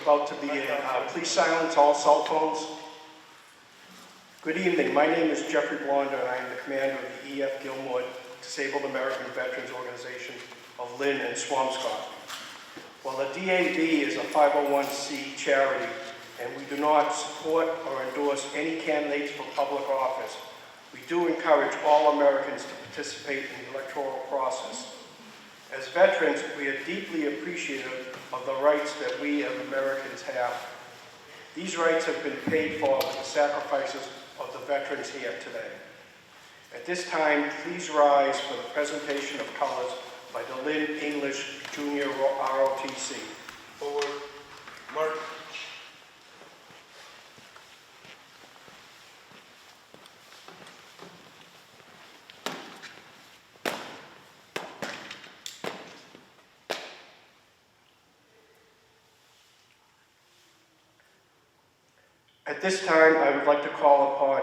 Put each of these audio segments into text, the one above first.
about to begin. Please silence all cell phones. Good evening. My name is Jeffrey Blonder, and I am the commander of the E.F. Gilmore Disabled American Veterans Organization of Lynn and Swampscott. While the DAV is a 501c charity, and we do not support or endorse any candidates for public office, we do encourage all Americans to participate in the electoral process. As veterans, we are deeply appreciative of the rights that we as Americans have. These rights have been paid for with the sacrifices of the veterans here today. At this time, please rise for the presentation of colors by the Lynn English Junior ROTC. Forward, march. At this time, I would like to call upon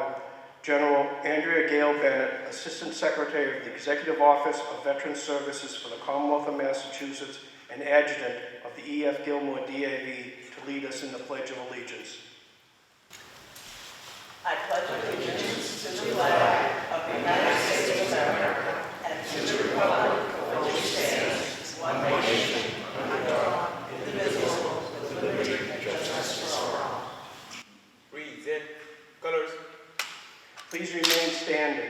General Andrea Gale Bennett, Assistant Secretary of the Executive Office of Veterans Services for the Commonwealth of Massachusetts and Adjutant of the E.F. Gilmore DAV, to lead us in the Pledge of Allegiance. I pledge allegiance to the flag of the United States of America and to the republic for which it stands, one nation, under God, indivisible, with liberty and justice for all. Present colors. Please remain standing.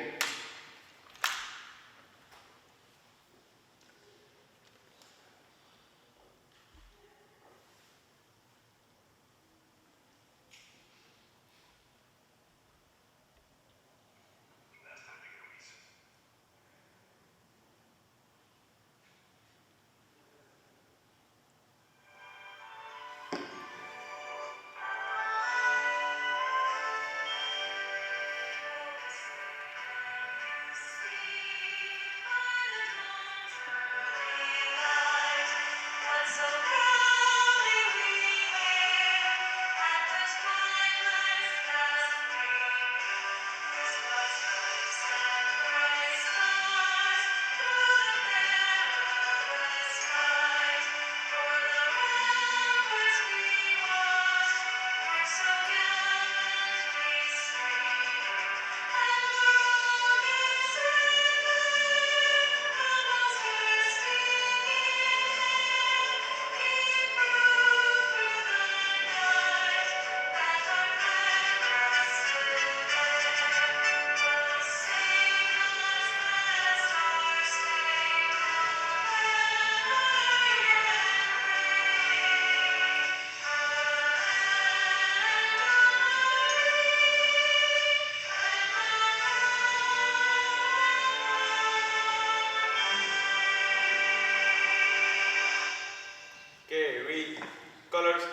Colors.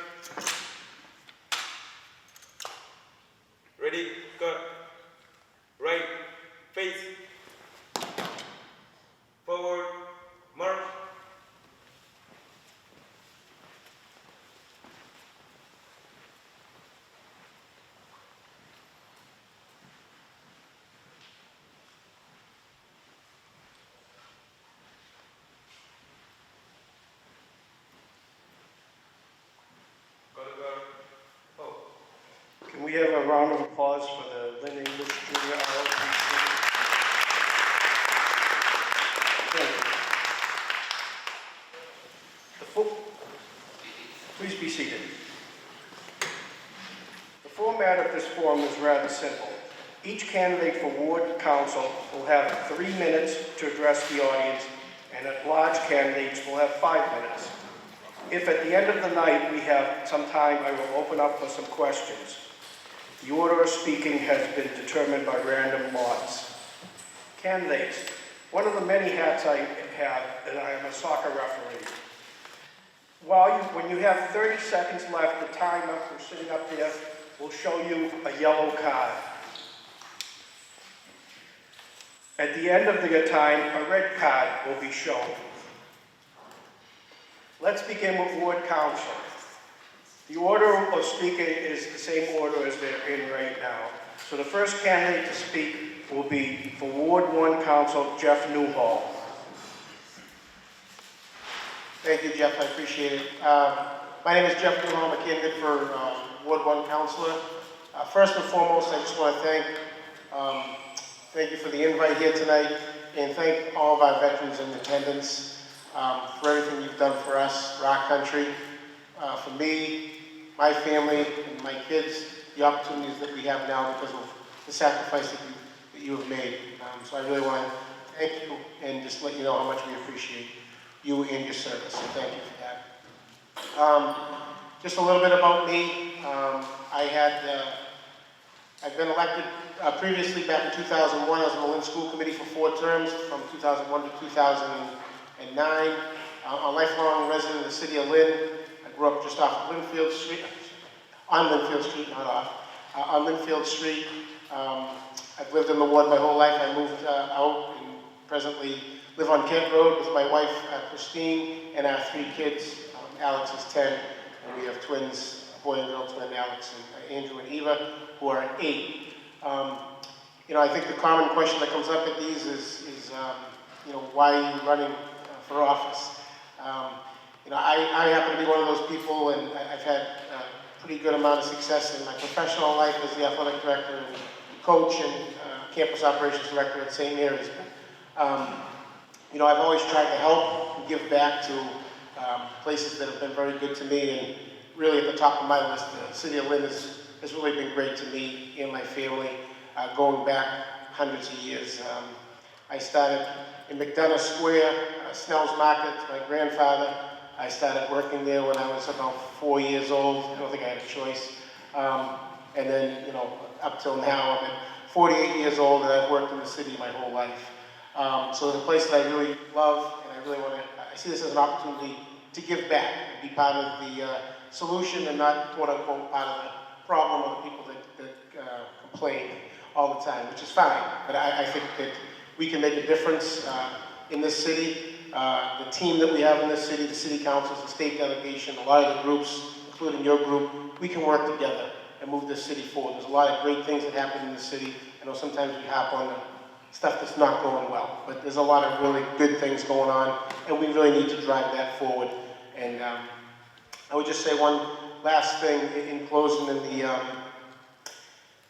Ready, cut. Right, face. Forward, march. Can we have a round of applause for the Lynn English Junior ROTC? Thank you. Please be seated. The format of this forum is rather simple. Each candidate for ward council will have 3 minutes to address the audience, and at-large candidates will have 5 minutes. If at the end of the night we have some time, I will open up for some questions. The order of speaking has been determined by random lots. Candidates, one of the many hats I have is I am a soccer referee. When you have 30 seconds left, the timer who's sitting up there will show you a yellow card. At the end of the time, a red card will be shown. Let's begin with ward council. The order of speaking is the same order as they're in right now. So the first candidate to speak will be for Ward 1 Council, Jeff Newhall. Thank you, Jeff. I appreciate it. My name is Jeff Gilmore. I'm a candidate for Ward 1 Councilor. First and foremost, I just want to thank you for the invite here tonight, and thank all of our veterans in attendance for everything you've done for us, for our country, for me, my family, and my kids, the opportunities that we have now because of the sacrifice that you have made. So I really want to thank you and just let you know how much we appreciate you and your service. So thank you for that. Just a little bit about me. I've been elected previously back in 2001. I was on the Lynn School Committee for 4 terms, from 2001 to 2009. I'm a lifelong resident of the city of Lynn. I grew up just off of Linfield Street, on Linfield Street, not off, on Linfield Street. I've lived in the ward my whole life. I moved out and presently live on Kent Road with my wife, Christine, and our 3 kids. Alex is 10, and we have twins, a boy and girl twin, Alex and Andrew and Eva, who are 8. You know, I think the common question that comes up at these is you know, why are you running for office? You know, I happen to be one of those people, and I've had a pretty good amount of success in my professional life as the athletic director and coach and campus operations director at St. Mary's. You know, I've always tried to help and give back to places that have been very good to me, and really at the top of my list, the city of Lynn has really been great to me and my family, going back hundreds of years. I started in McDonough Square, Snell's Market, my grandfather. I started working there when I was about 4 years old. I don't think I had a choice. And then, you know, up till now, I'm at 48 years old, and I've worked in the city my whole life. So it's a place that I really love, and I really want to, I see this as an opportunity to give back and be part of the solution and not, quote-unquote, part of the problem of the people that complain all the time, which is fine. But I think that we can make a difference in this city. The team that we have in this city, the city councils, the state delegation, a lot of the groups, including your group, we can work together and move this city forward. There's a lot of great things that happen in the city. I know sometimes we hop on the stuff that's not going well, but there's a lot of really good things going on, and we really need to drive that forward. And I would just say one last thing in closing. In the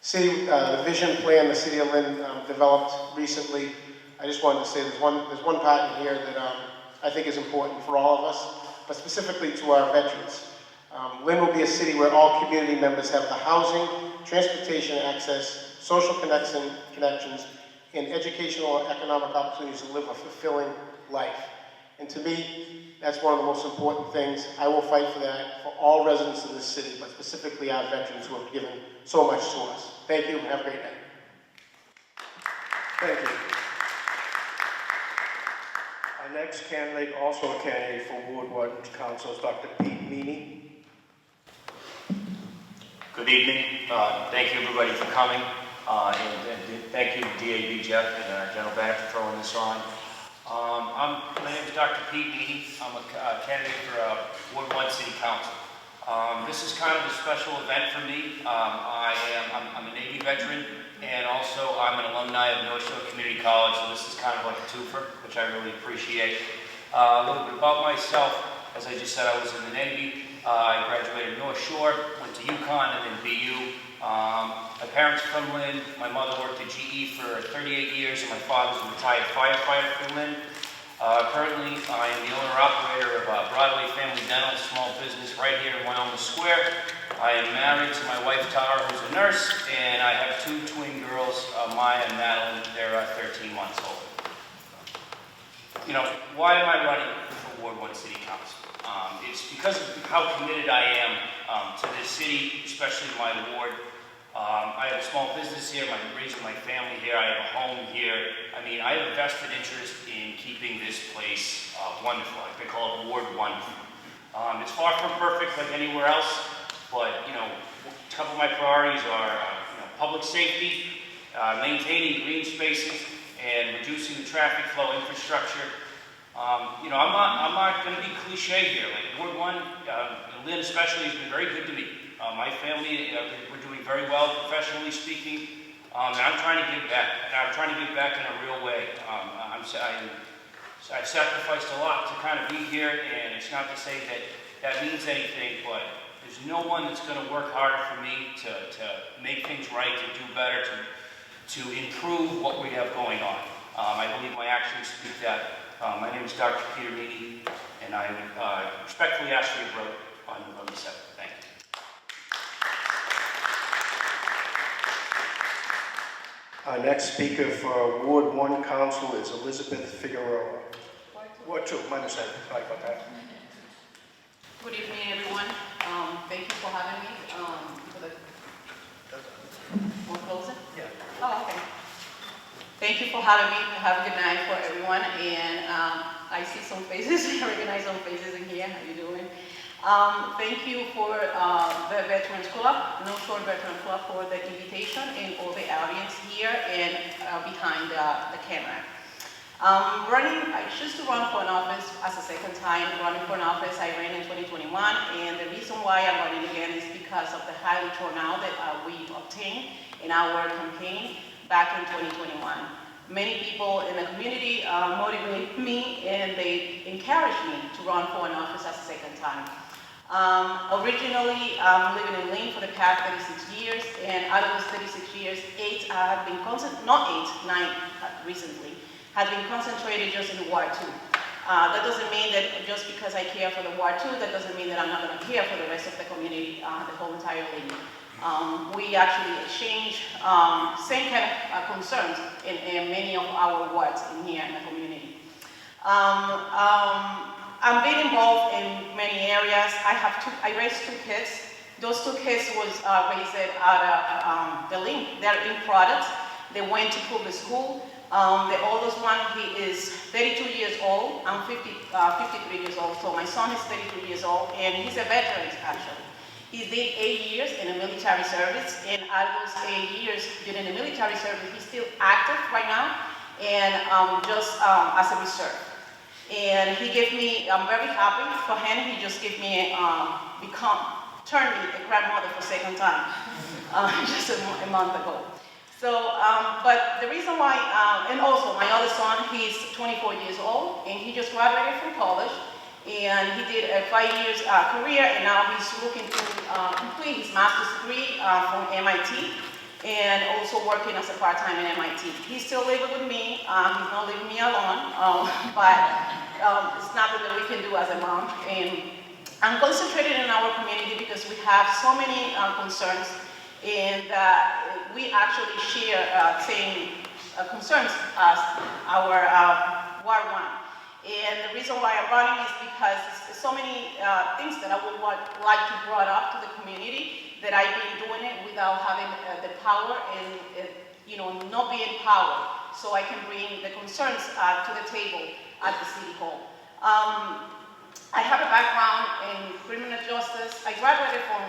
city, the vision plan the city of Lynn developed recently, I just wanted to say there's one part in here that I think is important for all of us, but specifically to our veterans. Lynn will be a city where all community members have the housing, transportation access, social connections, and educational and economic opportunities to live a fulfilling life. And to me, that's one of the most important things. I will fight for that for all residents of this city, but specifically our veterans who have given so much to us. Thank you, and have a great night. Thank you. Our next candidate, also a candidate for Ward 1 Council, is Dr. Pete Meany. Good evening. Thank you everybody for coming. And thank you DAV Jeff and General Bennett for throwing this on. My name is Dr. Pete Meany. I'm a candidate for Ward 1 City Council. This is kind of a special event for me. I'm a Navy veteran, and also I'm an alumni of North Shore Community College, so this is kind of like a twofer, which I really appreciate. A little bit about myself. As I just said, I was in the Navy. I graduated North Shore, went to UConn and then BU. My parents are from Lynn. My mother worked at GE for 38 years, and my father's a retired firefighter from Lynn. Currently, I am the owner-operator of Broadway Family Dental, small business right here in Wyoming Square. I am married to my wife, Tara, who's a nurse, and I have 2 twin girls, Maya and Madeline. They're 13 months old. You know, why am I running for Ward 1 City Council? It's because of how committed I am to this city, especially my ward. I have a small business here. I'm raising my family here. I have a home here. I mean, I have a vested interest in keeping this place wonderful. I call it Ward 1. It's far from perfect like anywhere else, but, you know, a couple of my priorities are public safety, maintaining green spaces, and reducing the traffic flow infrastructure. You know, I'm not going to be cliche here. Like Ward 1, Lynn especially, has been very good to me. My family, we're doing very well professionally speaking, and I'm trying to give back. And I'm trying to give back in a real way. I've sacrificed a lot to kind of be here, and it's not to say that that means anything, but there's no one that's going to work harder for me to make things right, to do better, to improve what we have going on. I believe my actions speak that. My name is Dr. Peter Meany, and I respectfully ask for your vote on November 7th. Thank you. Our next speaker for Ward 1 Council is Elizabeth Figueroa. Ward 2, my mistake, sorry about that. Good evening, everyone. Thank you for having me. More closing? Yeah. Oh, okay. Thank you for having me. Have a good night for everyone. And I see some faces, I recognize some faces in here. How you doing? Thank you for the Veterans Club, North Shore Veterans Club, for the invitation and all the audience here and behind the camera. I choose to run for an office as a second time running for an office. I ran in 2021, and the reason why I'm running again is because of the high turnout that we obtained in our campaign back in 2021. Many people in the community motivate me, and they encourage me to run for an office as a second time. Originally, I'm living in Lynn for the past 36 years, and out of those 36 years, 8 have been recently, has been concentrated just in Ward 2. That doesn't mean that just because I care for the Ward 2, that doesn't mean that I'm not going to care for the rest of the community, the whole entire Lynn. We actually exchange same kind of concerns in many of our wards in here in the community. I'm being involved in many areas. I raised 2 kids. Those 2 kids was raised out of the Lynn. They're in products. They went to public school. The oldest one, he is 32 years old. I'm 53 years old, so my son is 33 years old, and he's a veteran, actually. He did 8 years in the military service, and out of those 8 years during the military service, he's still active right now, and just as a reserve. And he gave me, I'm very happy for him, he just gave me, turned me a grandmother for the second time, just a month ago. So, but the reason why, and also my other son, he's 24 years old, and he just graduated from college, and he did a 5 years career, and now he's looking to complete his master's degree from MIT, and also working as a part-time in MIT. He's still living with me. He's not leaving me alone, but it's nothing that we can do as a mom. And I'm concentrated in our community because we have so many concerns, and we actually share same concerns as our Ward 1. And the reason why I'm running is because there's so many things that I would like to bring up to the community that I've been doing it without having the power and not being empowered, so I can bring the concerns to the table at the City Hall. I have a background in criminal justice. I graduated from,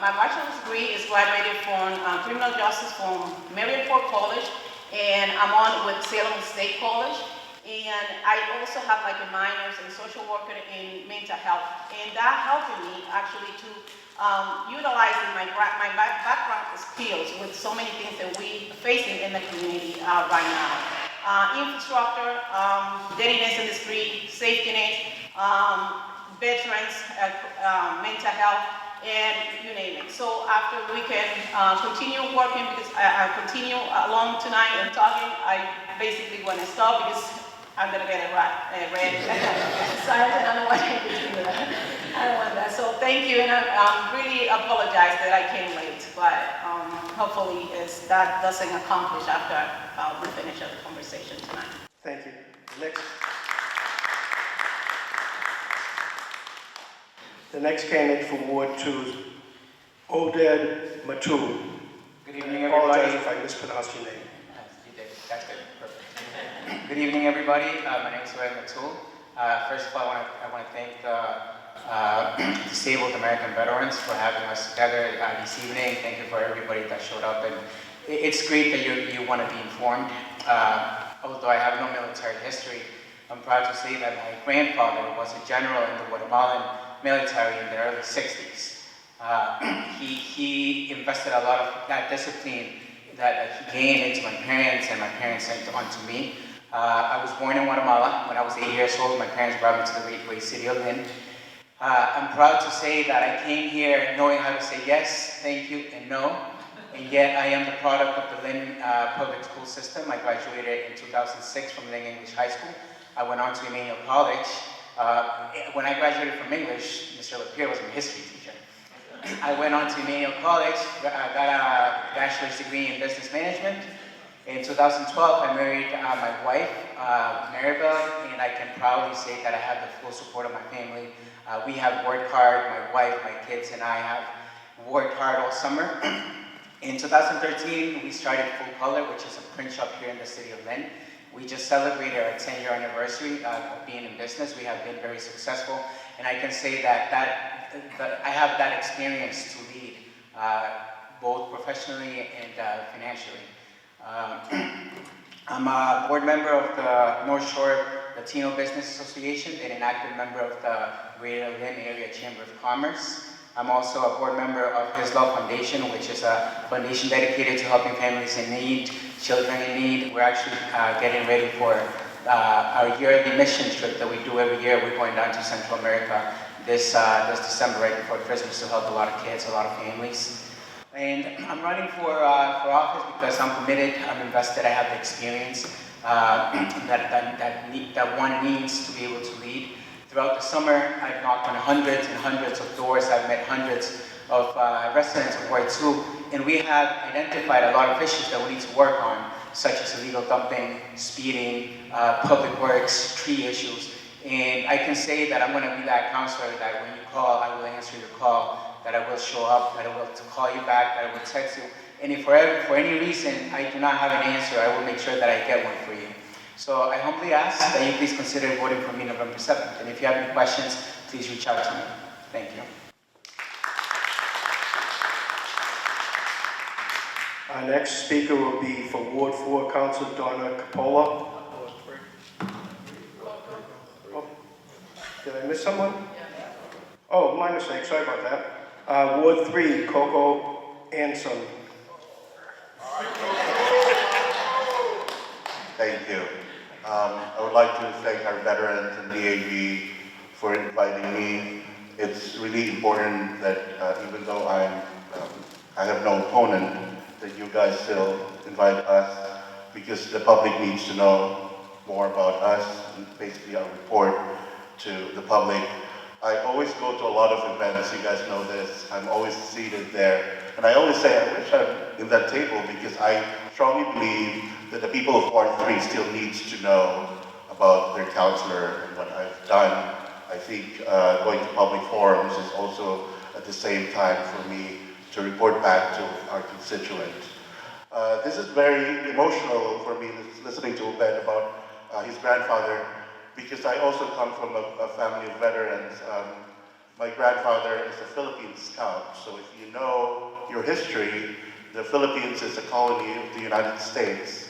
my bachelor's degree is graduated from criminal justice from Marion-Ford College, and I'm on with Salem State College. And I also have like a minors in social worker in mental health, and that helped me actually to utilizing my background skills with so many things that we are facing in the community right now. Infrastructure, readiness in the street, safety net, veterans, mental health, and you name it. So after we can continue working, because I continue along tonight and talking, I basically want to stop because I'm going to get a red silent. I don't want to do that. I don't want that. So thank you, and I really apologize that I came late, but hopefully that doesn't accomplish after we finish the conversation tonight. Thank you. The next candidate for Ward 2 is Oded Matul. Good evening, I apologize everybody. if I mispronounced your name. You did. That's good. Perfect. Good evening, everybody. My name is Oded Matul. First of all, I want to thank the disabled American veterans for having us together this evening. Thank you for everybody that showed up. And it's great that you want to be informed. Although I have no military history, I'm proud to say that my grandfather was a general in the Guatemalan military in the early 60s. He invested a lot of that discipline that he gained into my parents, and my parents sent on to me. I was born in Guatemala. When I was 8 years old, my parents brought me to the great city of Lynn. I'm proud to say that I came here knowing how to say yes, thank you, and no. And yet I am the product of the Lynn public school system. I graduated in 2006 from Lynn English High School. I went on to Emmanuel College. When I graduated from English, Mr. Lapierre was my history teacher. I went on to Emmanuel College, got a bachelor's degree in business management. In 2012, I married my wife, Maribel, and I can proudly say that I have the full support of my family. We have worked hard, my wife, my kids, and I have worked hard all summer. In 2013, we started Full Color, which is a print shop here in the city of Lynn. We just celebrated our 10-year anniversary of being in business. We have been very successful, and I can say that I have that experience to lead, both professionally and financially. I'm a board member of the North Shore Latino Business Association and an active member of the Greater Lynn Area Chamber of Commerce. I'm also a board member of His Love Foundation, which is a foundation dedicated to helping families in need, children in need. We're actually getting ready for our yearly mission trip that we do every year. We're going down to Central America this December, right before Christmas, to help a lot of kids, a lot of families. And I'm running for office because I'm committed, I'm invested, I have the experience that one needs to be able to lead. Throughout the summer, I've knocked on hundreds and hundreds of doors. I've met hundreds of residents of Ward 2, and we have identified a lot of issues that we need to work on, such as illegal dumping, speeding, public works, tree issues. And I can say that I'm going to be that counselor that when you call, I will answer your call, that I will show up, that I will call you back, that I will text you. And if for any reason I do not have an answer, I will make sure that I get one for you. So I humbly ask that you please consider voting for me November 7th. And if you have any questions, please reach out to me. Thank you. Our next speaker will be for Ward 4, Councilor Donna Capola. Oh, did I miss someone? Oh, my mistake, sorry about that. Ward 3, Coco Anson. Thank you. I would like to thank our veterans and DAV for inviting me. It's really important that even though I have no opponent, that you guys still invite us, because the public needs to know more about us, and basically our report to the public. I always go to a lot of events, you guys know this. I'm always seated there. And I always say, I wish I'm in that table, because I strongly believe that the people of Ward 3 still needs to know about their counselor and what I've done. I think going to public forums is also at the same time for me to report back to our constituents. This is very emotional for me, listening to Ben about his grandfather, because I also come from a family of veterans. My grandfather is a Philippine scout, so if you know your history, the Philippines is a colony of the United States.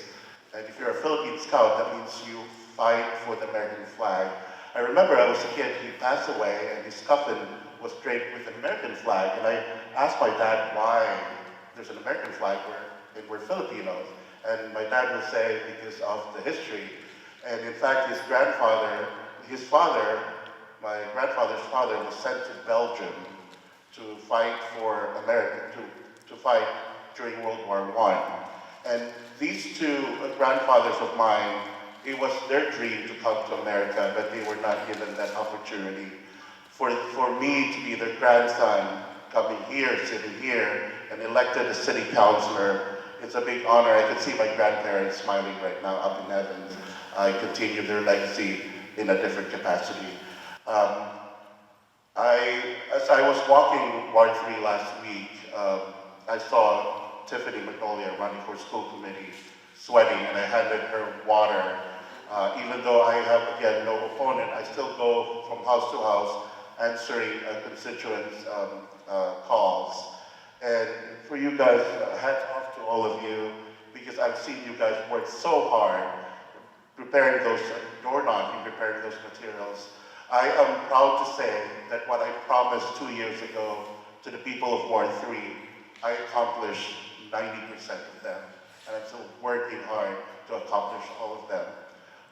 And if you're a Philippine scout, that means you fight for the American flag. I remember I was a kid, he passed away, and his coffin was draped with an American flag. And I asked my dad why there's an American flag and we're Filipinos. And my dad would say, because of the history. And in fact, my grandfather's father was sent to Belgium to fight for America, to fight during World War I. And these two grandfathers of mine, it was their dream to come to America, but they were not given that opportunity. For me to be their grandson, coming here, sitting here, and elected a city councilor, it's a big honor. I can see my grandparents smiling right now up in heaven. I continue their legacy in a different capacity. As I was walking Ward 3 last week, I saw Tiffany Magnolia running for school committee, sweating, and I handed her water. Even though I have, again, no opponent, I still go from house to house answering constituents' calls. And for you guys, hats off to all of you, because I've seen you guys work so hard preparing those, door knocking, preparing those materials. I am proud to say that what I promised 2 years ago to the people of Ward 3, I accomplished 90% of them, and I'm still working hard to accomplish all of them.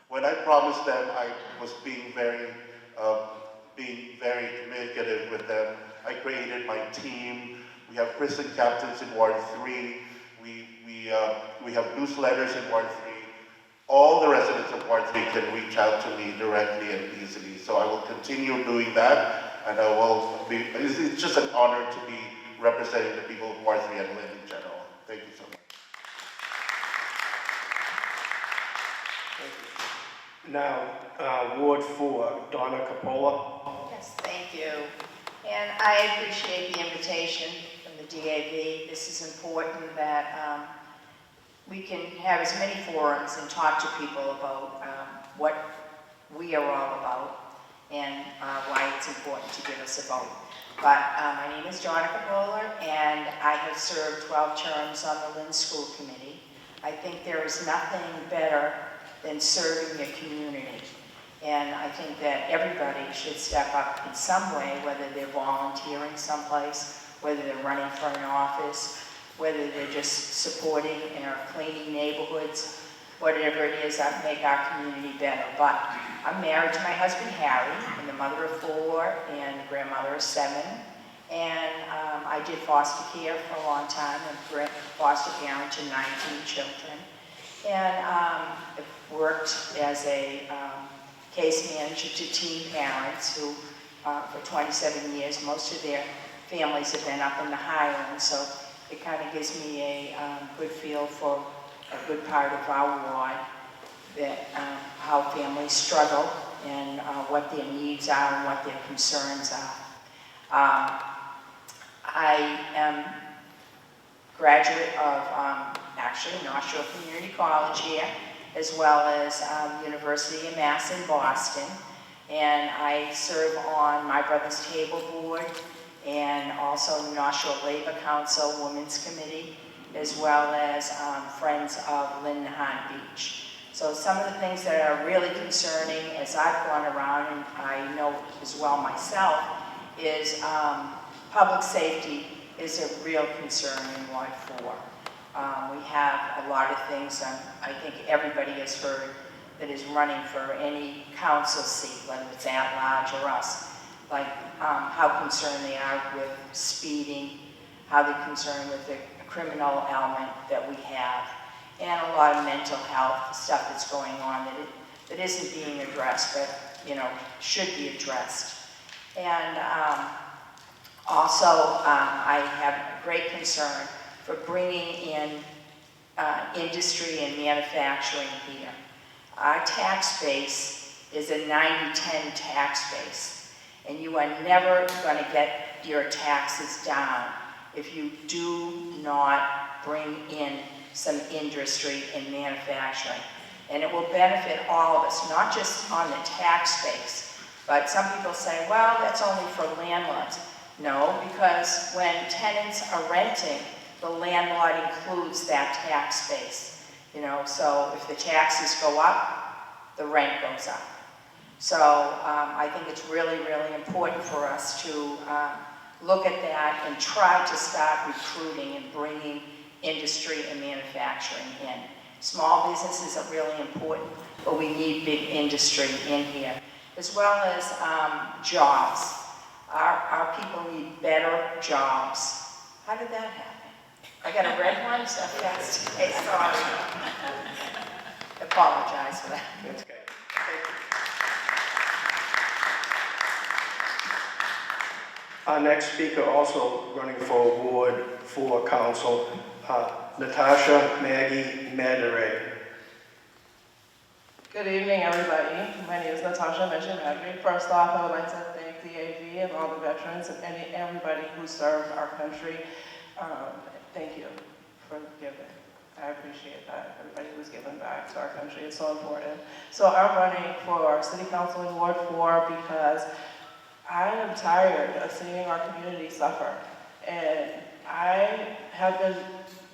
When I promised them, I was being very being very communicative with them. I created my team. We have prison captains in Ward 3. We have newsletters in Ward 3. All the residents of Ward 3 can reach out to me directly and easily. So I will continue doing that, and I will be, it's just an honor to be representing the people of Ward 3 and Lynn in general. Thank you so much. Thank you. Now, Ward 4, Donna Capola. Yes, thank you. And I appreciate the invitation from the DAV. This is important that we can have as many forums and talk to people about what we are all about and why it's important to give us a vote. But my name is Donna Capola, and I have served 12 terms on the Lynn School Committee. I think there is nothing better than serving your community. And I think that everybody should step up in some way, whether they're volunteering someplace, whether they're running for an office, whether they're just supporting or cleaning neighborhoods, whatever it is that make our community better. But I'm married to my husband, Harry. I'm the mother of 4 and grandmother of 7. And I did foster care for a long time and foster parent to 19 children. And I've worked as a case manager to teen parents who, for 27 years, most of their families have been up in the Highlands, so it kind of gives me a good feel for a good part of our ward, that how families struggle and what their needs are and what their concerns are. I am graduate of actually North Shore Community College here, as well as University of Mass in Boston. And I serve on My Brother's Table Board and also North Shore Labor Council Women's Committee, as well as Friends of Lynn Beach. So some of the things that are really concerning as I've gone around, and I know as well myself, is public safety is a real concern in Ward 4. We have a lot of things, I think everybody has heard, that is running for any council seat, whether it's at large or us, like how concerned they are with speeding, how they're concerned with the criminal element that we have, and a lot of mental health stuff that's going on that isn't being addressed, but should be addressed. And also, I have great concern for bringing in industry and manufacturing here. Our tax base is a 90-10 tax base, and you are never going to get your taxes down if you do not bring in some industry and manufacturing. And it will benefit all of us, not just on the tax base, but some people say, well, that's only for landlords. No, because when tenants are renting, the landlord includes that tax base. So if the taxes go up, the rent goes up. So I think it's really, really important for us to look at that and try to start recruiting and bringing industry and manufacturing in. Small businesses are really important, but we need big industry in here, as well as jobs. Our people need better jobs. How did that happen? I got a red one, so that's okay, sorry. Apologize for that. That's okay. Thank you. Our next speaker, also running for Ward 4 Council, Natasha Maggie Madere. Good evening, everybody. My name is Natasha Madere. First off, I would like to thank the AV and all the veterans and everybody who served our country. Thank you for giving. I appreciate that. Everybody who's given back to our country. It's so important. So I'm running for City Council in Ward 4 because I am tired of seeing our community suffer. And I have been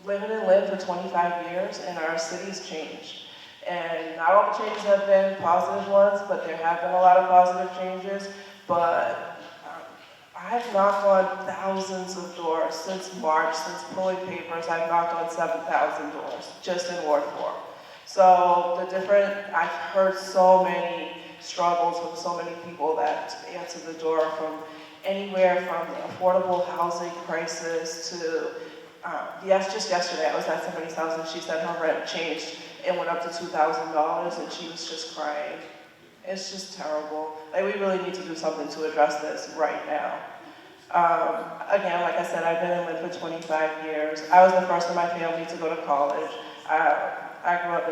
living in Lynn for 25 years, and our city's changed. And not all the changes have been positive ones, but there have been a lot of positive changes. But I've knocked on thousands of doors since March, since pulling papers. I've knocked on 7,000 doors just in Ward 4. So I've heard so many struggles with so many people that answer the door, from anywhere from the affordable housing crisis to, yes, just yesterday I was at somebody's house and she said her rent changed. It went up to $2,000 and she was just crying. It's just terrible. Like, we really need to do something to address this right now. Again, like I said, I've been in Lynn for 25 years. I was the first in my family to go to college. I grew up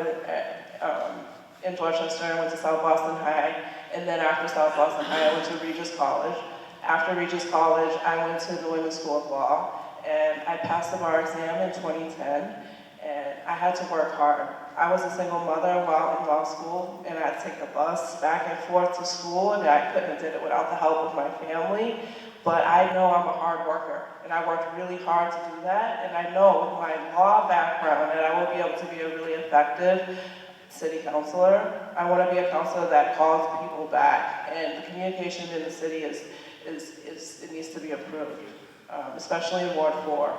in Dorchester and went to South Boston High, and then after South Boston High, I went to Regis College. After Regis College, I went to the Women's School of Law, and I passed the bar exam in 2010, and I had to work hard. I was a single mother while in law school, and I had to take the bus back and forth to school, and I couldn't have did it without the help of my family. But I know I'm a hard worker, and I worked really hard to do that, and I know with my law background that I will be able to be a really effective city councilor. I want to be a councilor that calls people back, and the communication in the city it needs to be improved, especially in Ward 4.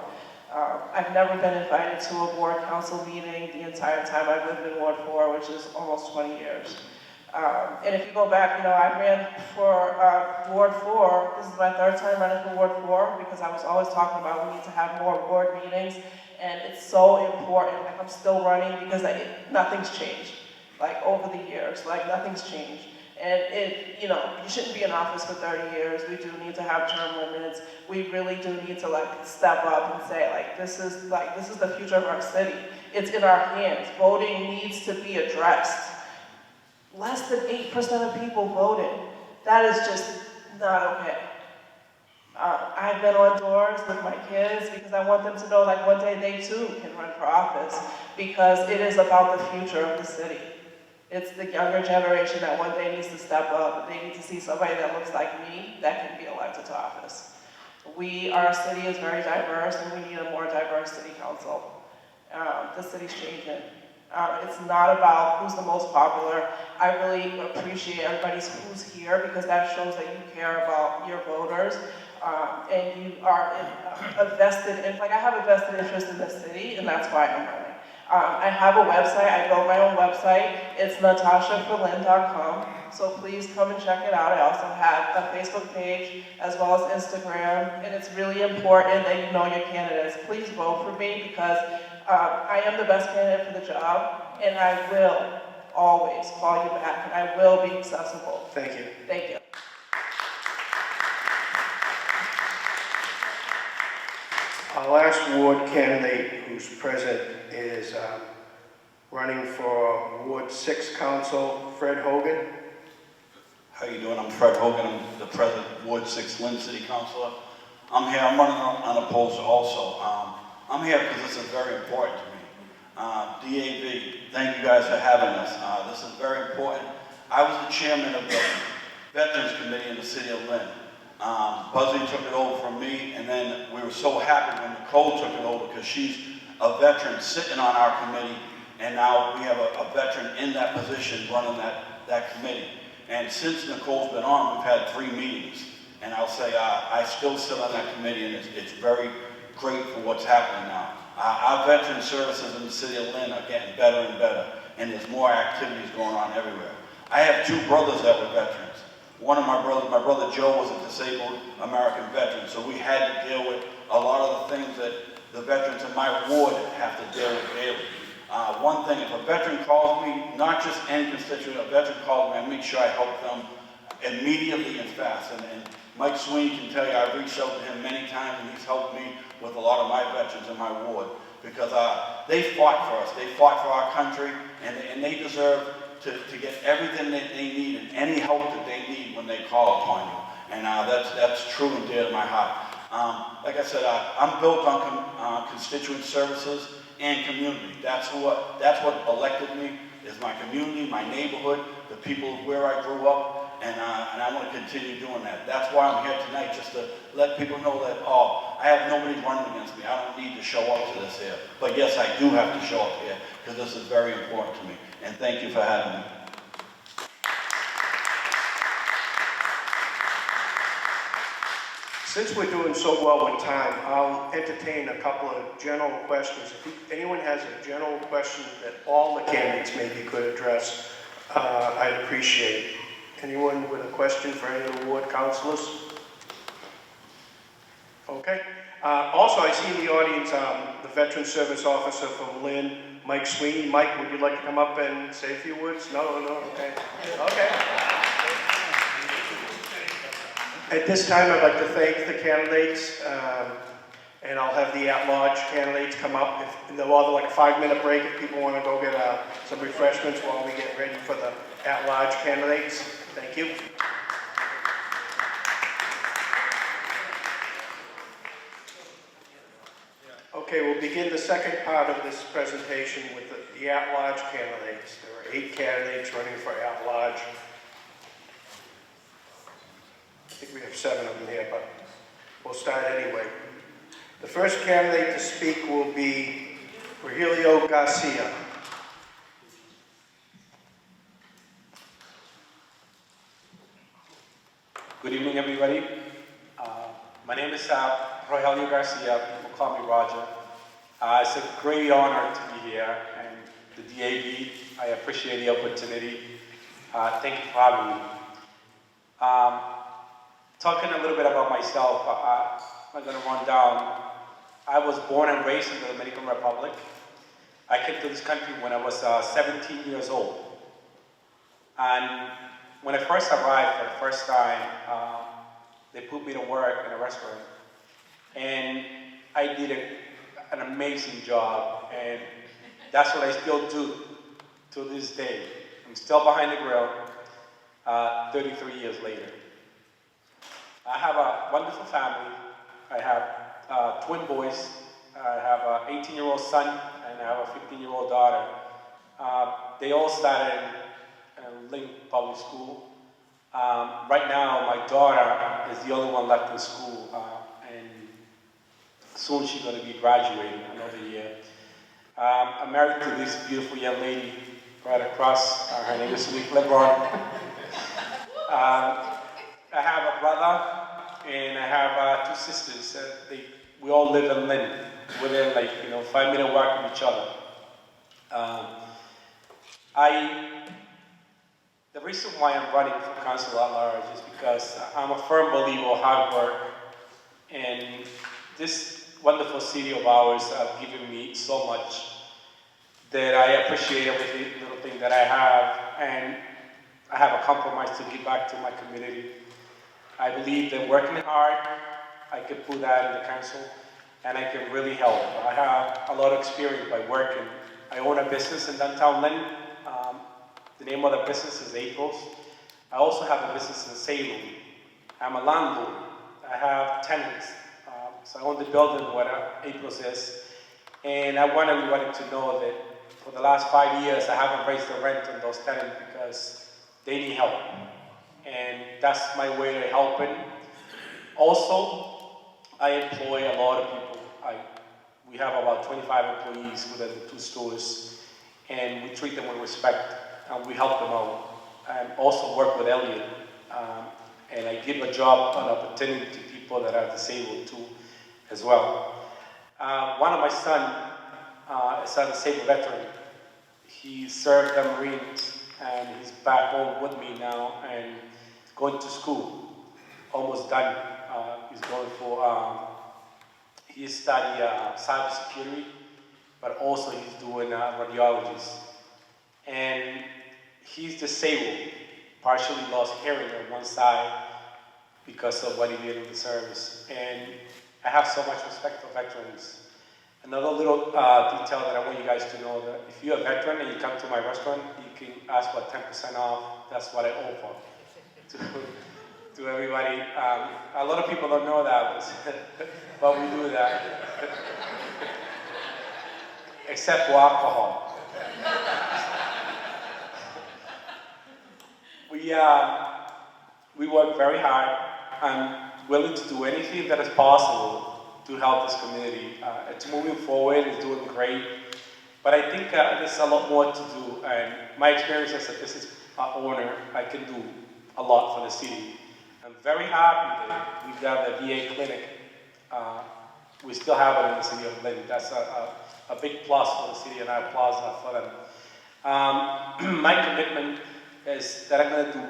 I've never been invited to a ward council meeting the entire time I've lived in Ward 4, which is almost 20 years. And if you go back, I ran for Ward 4. This is my third time running for Ward 4 because I was always talking about we need to have more ward meetings, and it's so important. Like, I'm still running because nothing's changed. Like, over the years, like, nothing's changed. And you shouldn't be in office for 30 years. We do need to have term limits. We really do need to step up and say this is the future of our city. It's in our hands. Voting needs to be addressed. Less than 8% of people voted. That is just not okay. I've been on doors with my kids because I want them to know one day they too can run for office, because it is about the future of the city. It's the younger generation that one day needs to step up. They need to see somebody that looks like me that can be elected to office. Our city is very diverse, and we need a more diverse city council. The city's changing. It's not about who's the most popular. I really appreciate everybody who's here, because that shows that you care about your voters, and you are I have a vested interest in this city, and that's why I'm running. I have a website. I built my own website. It's natashaforlynn.com, so please come and check it out. I also have a Facebook page as well as Instagram, and it's really important that you know your candidates. Please vote for me, because I am the best candidate for the job, and I will always call you back, and I will be accessible. Thank you. Thank you. Our last ward candidate who's present is running for Ward 6 Council, Fred Hogan. How you doing? I'm Fred Hogan. I'm the president of Ward 6 Lynn City Councilor. I'm here. I'm running unopposed also. I'm here because this is very important to me. DAV, thank you guys for having us. This is very important. I was the chairman of the Veterans Committee in the city of Lynn. Buzzy took it over from me, and then we were so happy when Nicole took it over, because she's a veteran sitting on our committee, and now we have a veteran in that position running that committee. And since Nicole's been on, we've had 3 meetings. And I'll say I still sit on that committee, and it's very great for what's happening now. Our veteran services in the city of Lynn are getting better and better, and there's more activities going on everywhere. I have 2 brothers that were veterans. One of my brother Joe, was a disabled American veteran, so we had to deal with a lot of the things that the veterans in my ward have to deal with daily. One thing, if a veteran calls me, not just any constituent, a veteran calls me, I make sure I help them immediately and fast. And Mike Sweeney can tell you, I've reached out to him many times, and he's helped me with a lot of my veterans in my ward, because they fought for us. They fought for our country, and they deserve to get everything that they need and any help that they need when they call upon you. And that's true and dear to my heart. Like I said, I'm built on constituent services and community. That's what elected me, is my community, my neighborhood, the people where I grew up, and I want to continue doing that. That's why I'm here tonight, just to let people know that, I have nobody running against me. I don't need to show up to this here. But yes, I do have to show up here, because this is very important to me. And thank you for having me. Since we're doing so well with time, I'll entertain a couple of general questions. If anyone has a general question that all the candidates maybe could address, I'd appreciate it. Anyone with a question for any of the ward councilors? Okay. Also, I see in the audience the Veteran Service Officer from Lynn, Mike Sweeney. Mike, would you like to come up and say a few words? No, okay. Okay. At this time, I'd like to thank the candidates, and I'll have the at-large candidates come up. They'll have like a 5-minute break if people want to go get some refreshments while we get ready for the at-large candidates. Thank you. Okay, we'll begin the second part of this presentation with the at-large candidates. There are 8 candidates running for at-large. I think we have 7 of them here, but we'll start anyway. The first candidate to speak will be Rogelio Garcia. Good evening, everybody. My name is Rogelio Garcia. People call me Roger. It's a great honor to be here, and the DAV, I appreciate the opportunity. Thank you for having me. Talking a little bit about myself, I'm going to run down. I was born and raised in the Dominican Republic. I came to this country when I was 17 years old. And when I first arrived for the first time, they put me to work in a restaurant. And I did an amazing job, and that's what I still do to this day. I'm still behind the grill 33 years later. I have a wonderful family. I have twin boys. I have an 18-year-old son, and I have a 15-year-old daughter. They all started in Lynn Public School. Right now, my daughter is the only one left in school, and soon she's going to be graduating another year. I'm married to this beautiful young lady right across. Her name is LeBron. I have a brother, and I have 2 sisters. We all live in Lynn, within 5-minute walk of each other. The reason why I'm running for council at large is because I'm a firm believer of hard work, and this wonderful city of ours have given me so much that I appreciate every little thing that I have, and I have a compromise to give back to my community. I believe that working hard, I can put that in the council, and I can really help. I have a lot of experience by working. I own a business in downtown Lynn. The name of the business is April's. I also have a business in Salem. I'm a landlord. I have tenants. So I own the building where April's is. And I want everybody to know that for the last 5 years, I haven't raised the rent on those tenants because they need help. And that's my way of helping. Also, I employ a lot of people. We have about 25 employees within the 2 stores, and we treat them with respect, and we help them out. I also work with Elliot, and I give a job, an opportunity to people that are disabled too, as well. One of my sons is a disabled veteran. He served the Marines, and he's back home with me now, and going to school, almost done. He's going for, he studied cybersecurity, but also he's doing radiologies. And he's disabled, partially lost hearing on one side because of what he did in the service. And I have so much respect for veterans. Another little detail that I want you guys to know, that if you're a veteran and you come to my restaurant, you can ask for 10% off. That's what I offer to everybody. A lot of people don't know that, but we do that. Except for alcohol. We work very hard. I'm willing to do anything that is possible to help this community. It's moving forward, it's doing great. But I think there's a lot more to do. And my experience as a business owner, I can do a lot for the city. I'm very happy that we've got the VA clinic. We still have it in the city of Lynn. That's a big plus for the city, and I applaud that for them. My commitment is that I'm going to do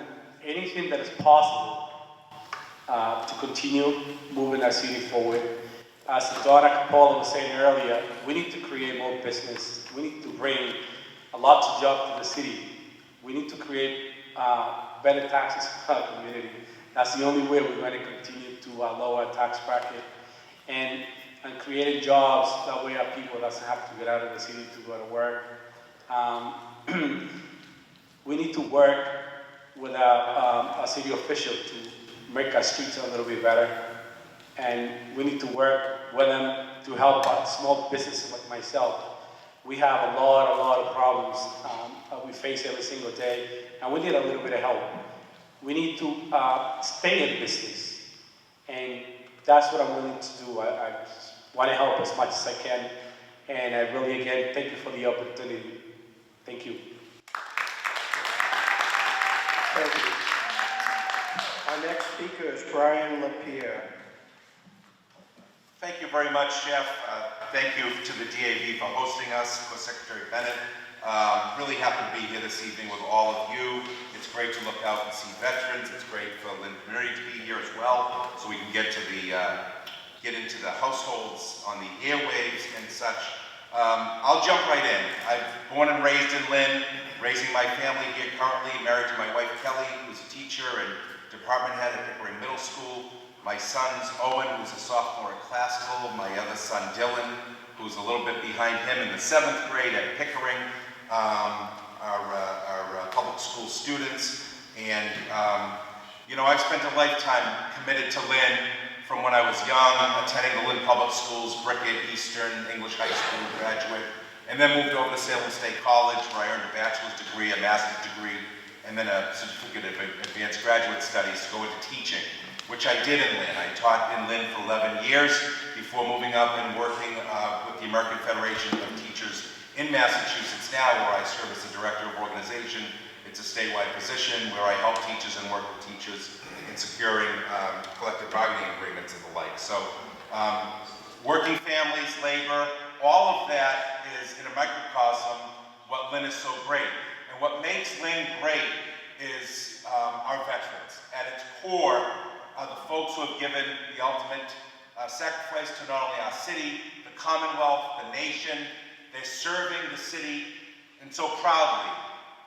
anything that is possible to continue moving our city forward. As Donna Capola was saying earlier, we need to create more business. We need to bring a lot of jobs to the city. We need to create better taxes for our community. That's the only way we're going to continue to lower our tax bracket. And creating jobs, that way our people doesn't have to get out of the city to go to work. We need to work with a city official to make our streets a little bit better. And we need to work with them to help out small businesses like myself. We have a lot of problems we face every single day, and we need a little bit of help. We need to stay in business, and that's what I'm willing to do. I want to help as much as I can, and I really, again, thank you for the opportunity. Thank you. Thank you. Our next speaker is Brian LaPierre. Thank you very much, Jeff. Thank you to the DAV for hosting us, for Secretary Bennett. Really happy to be here this evening with all of you. It's great to look out and see veterans. It's great for Lynn Community to be here as well, so we can get into the households on the airwaves and such. I'll jump right in. I'm born and raised in Lynn, raising my family here currently, married to my wife Kelly, who's a teacher and department head at Pickering Middle School. My sons, Owen, who's a sophomore at Classical, my other son, Dylan, who's a little bit behind him in the 7th grade at Pickering, our public school students. And, you know, I've spent a lifetime committed to Lynn from when I was young, attending the Lynn Public Schools, Brickett, Eastern, English High School graduate, and then moved over to Salem State College, where I earned a bachelor's degree, a master's degree, and then a certificate of advanced graduate studies to go into teaching, which I did in Lynn. I taught in Lynn for 11 years before moving up and working with the American Federation of Teachers in Massachusetts now, where I serve as the Director of Organization. It's a statewide position where I help teachers and work with teachers in securing collective bargaining agreements and the like. So working families, labor, all of that is in a microcosm what Lynn is so great. And what makes Lynn great is our veterans. At its core, the folks who have given the ultimate sacrifice to not only our city, the Commonwealth, the nation. They're serving the city, and so proudly.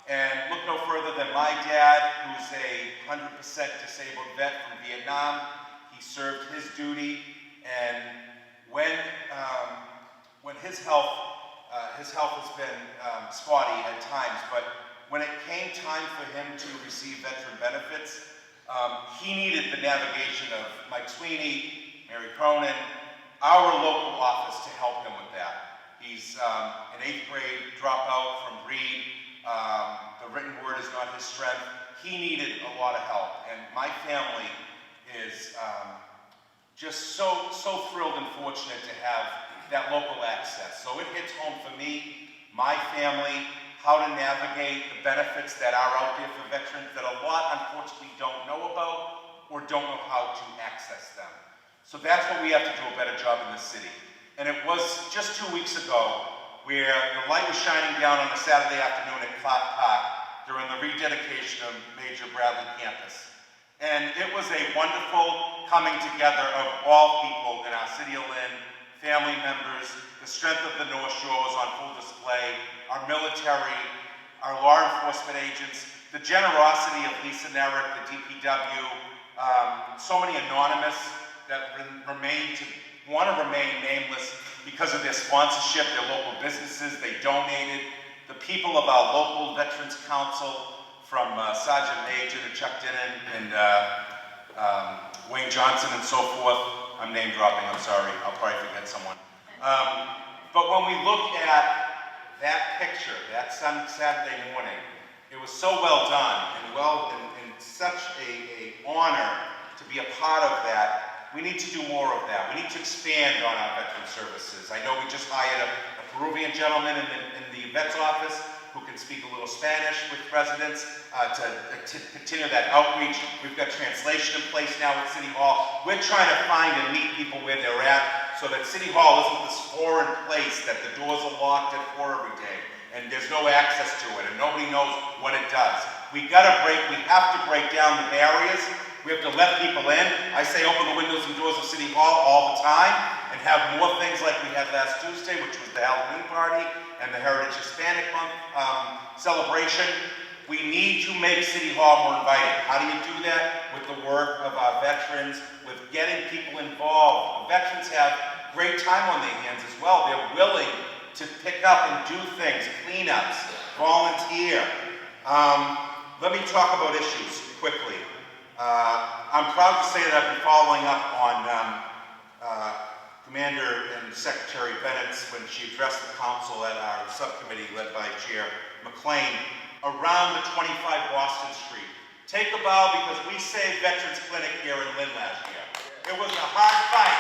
And look no further than my dad, who's a 100% disabled vet from Vietnam. He served his duty, and when his health has been spotty at times, but when it came time for him to receive veteran benefits, he needed the navigation of Mike Sweeney, Mary Cronin, our local office to help him with that. He's an 8th grade dropout from Reed. The written word is not his strength. He needed a lot of help, and my family is just so thrilled and fortunate to have that local access. So it hits home for me, my family, how to navigate the benefits that are out there for veterans that a lot, unfortunately, don't know about or don't know how to access them. So that's what we have to do a better job in this city. And it was just 2 weeks ago where the light was shining down on a Saturday afternoon at Clark Park during the rededication of Major Bradley Campus. And it was a wonderful coming together of all people in our city of Lynn, family members. The strength of the North Shore was on full display, our military, our law enforcement agents, the generosity of Lisa Nerrick, the DPW, so many anonymous that want to remain nameless because of their sponsorship, their local businesses, they donated. The people of our local Veterans Council, from Sergeant Major to Chuck Dinnan and Wayne Johnson and so forth. I'm name dropping, I'm sorry, I'll probably forget someone. But when we look at that picture, that Saturday morning, it was so well done and such an honor to be a part of that. We need to do more of that. We need to expand on our veteran services. I know we just hired a Peruvian gentleman in the vet's office who can speak a little Spanish with residents to continue that outreach. We've got translation in place now at City Hall. We're trying to find and meet people where they're at so that City Hall isn't this foreign place that the doors are locked at 4 every day and there's no access to it and nobody knows what it does. We have to break down the barriers. We have to let people in. I say open the windows and doors of City Hall all the time and have more things like we had last Tuesday, which was the Halloween party and the Heritage Hispanic Month celebration. We need to make City Hall more inviting. How do you do that? With the work of our veterans, with getting people involved. Veterans have great time on their hands as well. They're willing to pick up and do things, cleanups, volunteer. Let me talk about issues quickly. I'm proud to say that I've been following up on Commander and Secretary Bennett's when she addressed the council at our subcommittee led by Chair McLean around the 25 Boston Street. Take a bow because we saved Veterans Clinic here in Lynn last year. It was a hard fight.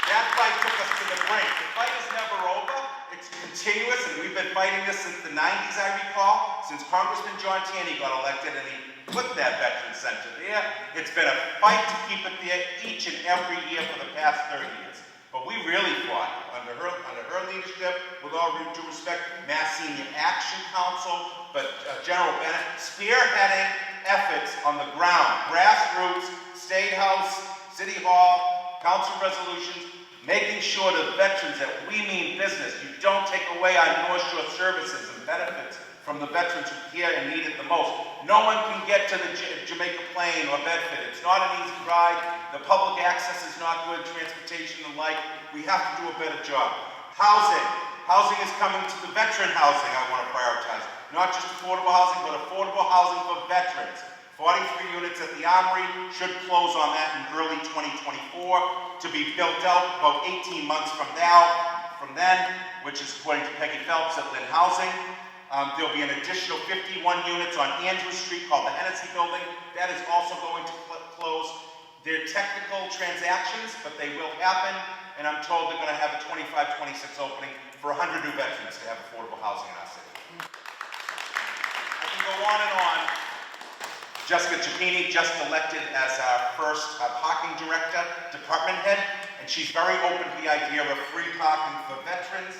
That fight took us to the brink. The fight is never over. It's continuous, and we've been fighting this since the 90s, I recall, since Congressman John Taney got elected and he put that Veterans Center there. It's been a fight to keep it there each and every year for the past 30 years. But we really fought under her leadership, with all due respect, Mass Senior Action Council, but General Bennett spearheading efforts on the ground, grassroots, State House, City Hall, council resolutions, making sure to veterans that we mean business. You don't take away our North Shore services and benefits from the veterans who care and need it the most. No one can get to the Jamaica Plain or Bedford. It's not an easy ride. The public access is not good, transportation and like. We have to do a better job. Housing. Housing is coming to the veteran housing I want to prioritize. Not just affordable housing, but affordable housing for veterans. 43 units at the Armory should close on that in early 2024 to be built out about 18 months from then, which is according to Peggy Phelps at Lynn Housing. There'll be an additional 51 units on Andrew Street called the Hennessy Building. That is also going to close. They're technical transactions, but they will happen, and I'm told they're going to have a 25-26 opening for 100 new veterans to have affordable housing in our city. I can go on and on. Jessica Giappini just elected as our first parking director, department head, and she's very open to the idea of free parking for veterans,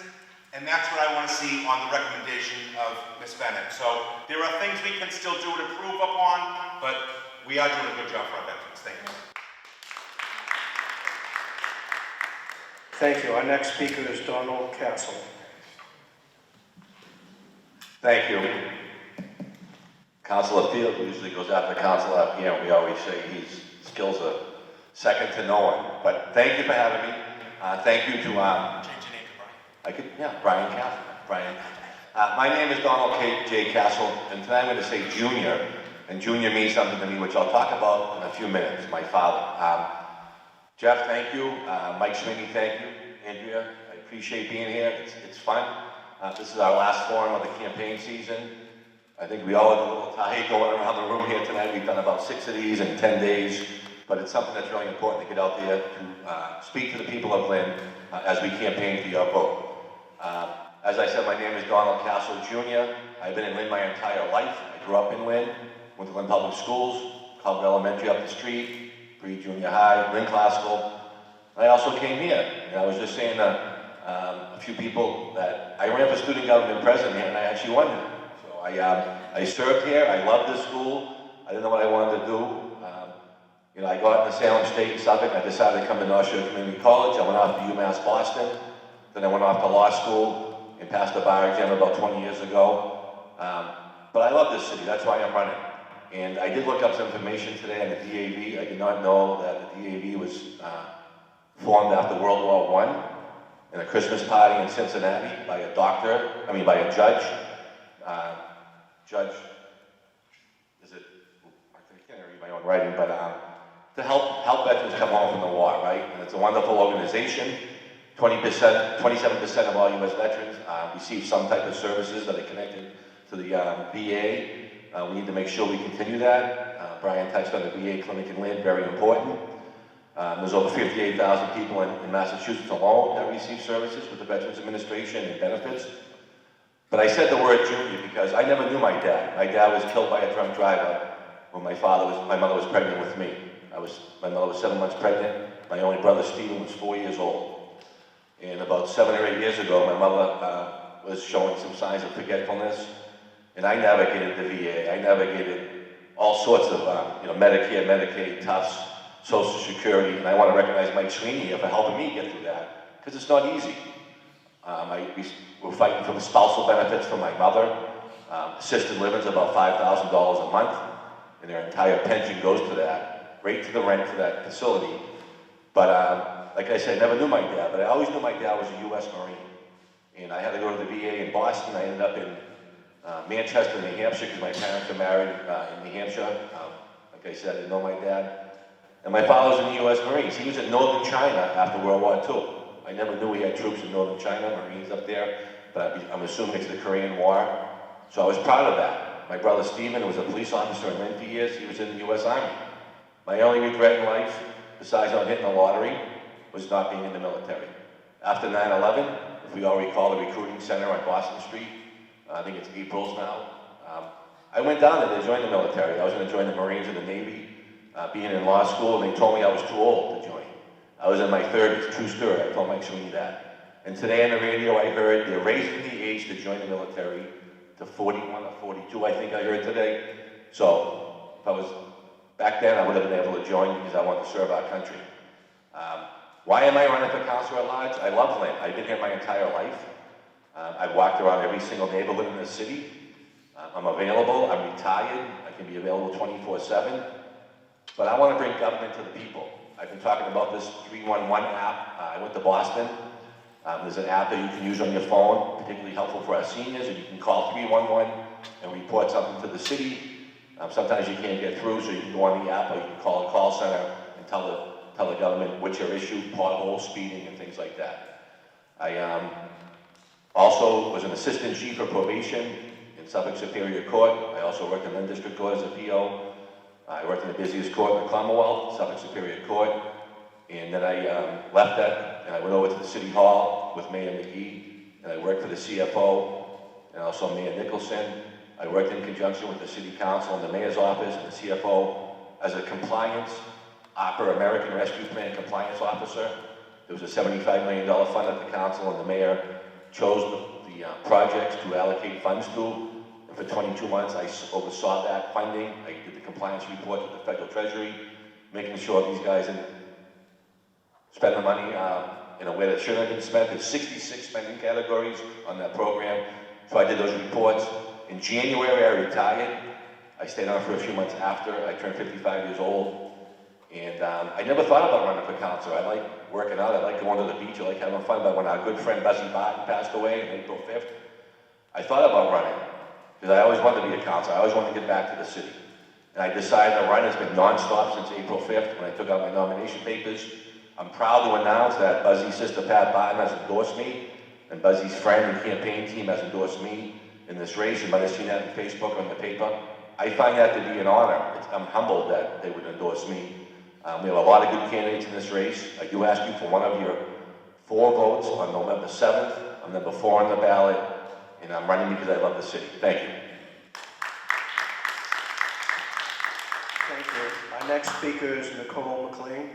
and that's what I want to see on the recommendation of Ms. Bennett. So there are things we can still do to improve upon, but we are doing a good job for our veterans. Thank you. Thank you. Our next speaker is Donald Castle. Thank you. Councilor Field usually goes after Councilor up here, and we always say his skills are second to no one. But thank you for having me. Thank you to, Change your name to Brian. Brian Castle. Brian. My name is Donald J. Castle, and tonight I'm going to say Junior, and Junior means something to me, which I'll talk about in a few minutes, my father. Jeff, thank you. Mike Sweeney, thank you. Andrea, I appreciate being here. It's fun. This is our last forum of the campaign season. I think we all have a little tired going around the room here tonight. We've done about 6 of these in 10 days, but it's something that's really important to get out there to speak to the people of Lynn as we campaign for your vote. As I said, my name is Donald Castle Jr. I've been in Lynn my entire life. I grew up in Lynn, went to Lynn Public Schools, Culver Elementary up the street, pre-junior high, Lynn Classical. I also came here, and I was just saying to a few people that I ran for student government president here, and I actually won it. I served here. I loved this school. I didn't know what I wanted to do. I got into Salem State in Suffolk. I decided to come to North Shore Community College. I went off to UMass Boston. Then I went off to law school and passed the bar exam about 20 years ago. But I love this city. That's why I'm running. And I did look up some information today on the DAV. I did not know that the DAV was formed after World War I in a Christmas party in Cincinnati by a judge. I can't read my own writing, but to help veterans come home from the war, right? And it's a wonderful organization. 27% of all U.S. veterans receive some type of services that are connected to the VA. We need to make sure we continue that. Brian touched on the VA clinic in Lynn, very important. There's over 58,000 people in Massachusetts alone that receive services with the Veterans Administration and benefits. But I said the word junior because I never knew my dad. My dad was killed by a drunk driver when my mother was pregnant with me. My mother was 7 months pregnant. My only brother, Stephen, was 4 years old. And about 7 or 8 years ago, my mother was showing some signs of forgetfulness. And I navigated the VA, I navigated all sorts of, Medicare, Medicaid, Tufts, Social Security, and I want to recognize Mike Sweeney for helping me get through that, because it's not easy. We're fighting for the spousal benefits for my mother. Assisted living is about $5,000 a month, and their entire pension goes to that, right to the rent for that facility. But like I said, I never knew my dad, but I always knew my dad was a U.S. Marine. And I had to go to the VA in Boston. I ended up in Manchester, New Hampshire, because my parents were married in New Hampshire. Like I said, I didn't know my dad. And my father was in the U.S. Marines. He was in northern China after World War II. I never knew we had troops in northern China, Marines up there, but I'm assuming it's the Korean War. So I was proud of that. My brother Stephen was a police officer in Lynn for years. He was in the U.S. Army. My only regret in life, besides not hitting the lottery, was not being in the military. After 9/11, if we all recall the recruiting center on Boston Street, I think it's April's now, I went down there to join the military. I was going to join the Marines or the Navy, being in law school, and they told me I was too old to join. I was in my 30s, true story. I told Mike Sweeney that. And today on the radio I heard they're raising the age to join the military to 41 or 42, I think I heard today. So if I was back then, I would have been able to join because I want to serve our country. Why am I running for councilor at large? I love Lynn. I've been here my entire life. I've walked around every single neighborhood in the city. I'm available. I'm retired. I can be available 24/7. But I want to bring government to the people. I've been talking about this 311 app. I went to Boston. There's an app that you can use on your phone, particularly helpful for our seniors, and you can call 311 and report something to the city. Sometimes you can't get through, so you can go on the app or you can call a call center and tell the government what's your issue, pothole, speeding, and things like that. I also was an assistant chief of probation in Suffolk Superior Court. I also worked in Lynn District Court as a PO. I worked in the busiest court in the Commonwealth, Suffolk Superior Court. And then I left that, and I went over to the City Hall with Mayor McGee, and I worked for the CFO, and also Mayor Nicholson. I worked in conjunction with the City Council and the Mayor's Office and the CFO as a compliance, American Rescue Plan compliance officer. There was a $75 million fund at the council, and the Mayor chose the projects to allocate funds to. And for 22 months, I oversaw that funding. I did the compliance report to the Federal Treasury, making sure these guys didn't spend the money in a way that shouldn't have been spent. There's 66 spending categories on that program. So I did those reports. In January, I retired. I stayed on for a few months after. I turned 55 years old. And I never thought about running for council. I like working out. I like going to the beach. I like having fun. But when our good friend Buzzy Barton passed away on April 5th, I thought about running. Because I always wanted to be a councilor. I always wanted to get back to the city. And I decided to run. It's been nonstop since April 5th when I took out my nomination papers. I'm proud to announce that Buzzy's sister Pat Barton has endorsed me, and Buzzy's friend and campaign team has endorsed me in this race. You might have seen that on Facebook or in the paper. I find that to be an honor. I'm humbled that they would endorse me. We have a lot of good candidates in this race. I do ask you for one of your 4 votes on November 7th. I'm number 4 on the ballot, and I'm running because I love the city. Thank you. Thank you. Our next speaker is Nicole McLean.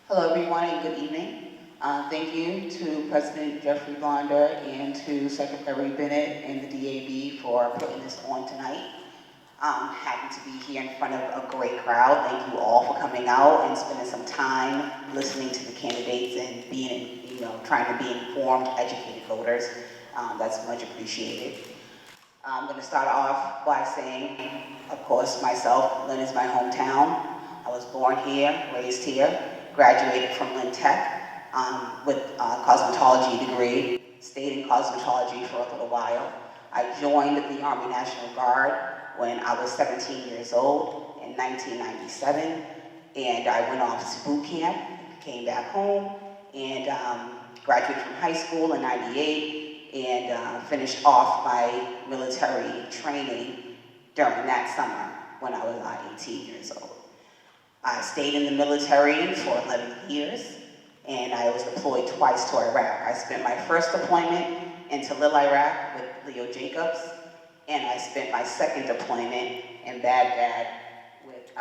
Hello, everyone, and good evening. Thank you to President Jeffrey Blonder and to Secretary Bennett and the DAV for putting this on tonight. I'm happy to be here in front of a great crowd. Thank you all for coming out and spending some time listening to the candidates and being, trying to be informed, educated voters. That's much appreciated. I'm going to start off by saying, of course, myself, Lynn is my hometown. I was born here, raised here, graduated from Lynn Tech with a cosmetology degree, stayed in cosmetology for a little while. I joined the Army National Guard when I was 17 years old in 1997, and I went off to boot camp, came back home, and graduated from high school in 98, and finished off my military training during that summer when I was 18 years old. I stayed in the military for 11 years, and I was deployed twice to Iraq. I spent my first deployment into Little Iraq with Leo Jacobs, and I spent my second deployment in Baghdad with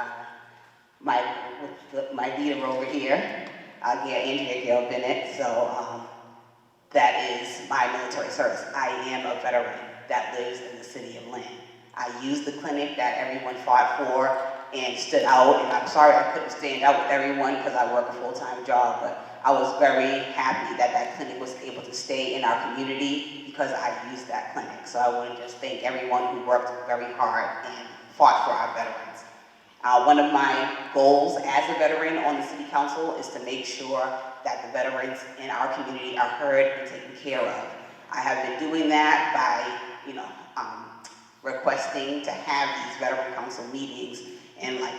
my leader over here, Andrea Gail Bennett. So that is my military service. I am a veteran. that lives in the city of Lynn. I used the clinic that everyone fought for and stood out, and I'm sorry I couldn't stand out with everyone because I work a full-time job, but I was very happy that that clinic was able to stay in our community because I used that clinic. So I want to just thank everyone who worked very hard and fought for our veterans. One of my goals as a veteran on the city council is to make sure that the veterans in our community are heard and taken care of. I have been doing that by, requesting to have these veteran council meetings, and like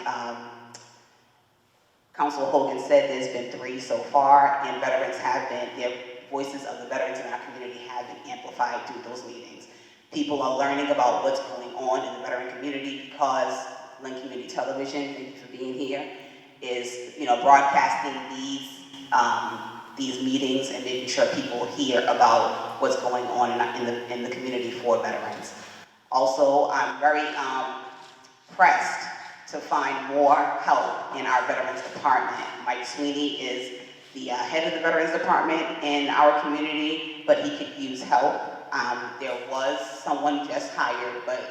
Council Hogan said, there's been 3 so far, and veterans have been, their voices of the veterans in our community have been amplified through those meetings. People are learning about what's going on in the veteran community because Lynn Community Television, thank you for being here, is broadcasting these meetings and making sure people hear about what's going on in the community for veterans. Also, I'm very pressed to find more help in our Veterans Department. Mike Sweeney is the head of the Veterans Department in our community, but he could use help. There was someone just hired, but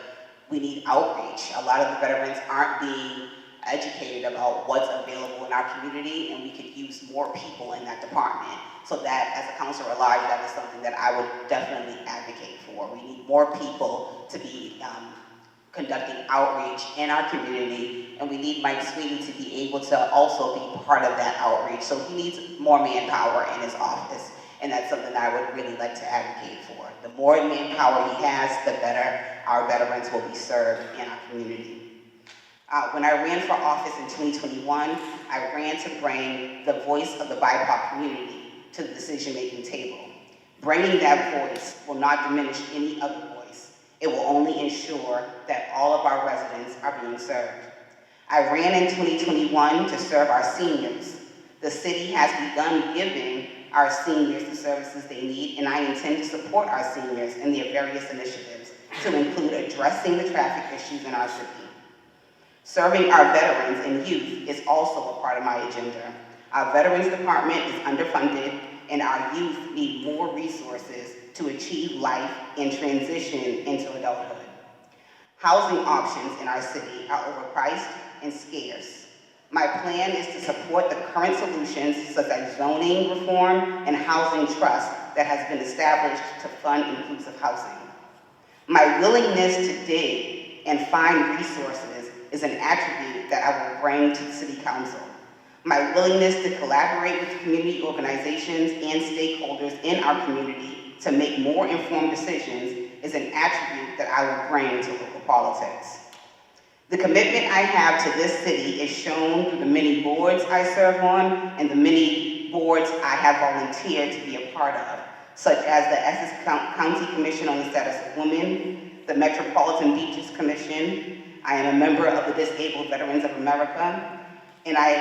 we need outreach. A lot of the veterans aren't being educated about what's available in our community, and we could use more people in that department. So that, as a counselor at large, that is something that I would definitely advocate for. We need more people to be conducting outreach in our community, and we need Mike Sweeney to be able to also be part of that outreach. So he needs more manpower in his office, and that's something I would really like to advocate for. The more manpower he has, the better our veterans will be served in our community. When I ran for office in 2021, I ran to bring the voice of the BIPOC community to the decision-making table. Bringing that voice will not diminish any other voice. It will only ensure that all of our residents are being served. I ran in 2021 to serve our seniors. The city has begun giving our seniors the services they need, and I intend to support our seniors in their various initiatives to include addressing the traffic issues in our city. Serving our veterans and youth is also a part of my agenda. Our Veterans Department is underfunded, and our youth need more resources to achieve life and transition into adulthood. Housing options in our city are overpriced and scarce. My plan is to support the current solutions such as zoning reform and housing trust that has been established to fund inclusive housing. My willingness to dig and find resources is an attribute that I will bring to the City Council. My willingness to collaborate with community organizations and stakeholders in our community to make more informed decisions is an attribute that I will bring to local politics. The commitment I have to this city is shown through the many boards I serve on and the many boards I have volunteered to be a part of, such as the Essex County Commission on the Status of Women, the Metropolitan Beaches Commission. I am a member of the Disabled Veterans of America, and I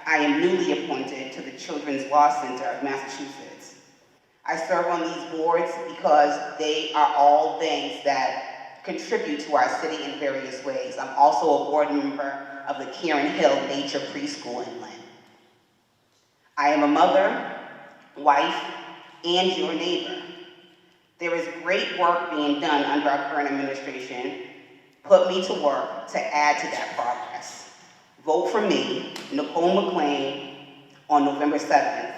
am newly appointed to the Children's Law Center of Massachusetts. I serve on these boards because they are all things that contribute to our city in various ways. I'm also a board member of the Karen Hill Nature Preschool in Lynn. I am a mother, wife, and your neighbor. There is great work being done under our current administration. Put me to work to add to that progress. Vote for me, Nicole McLean, on November 7th.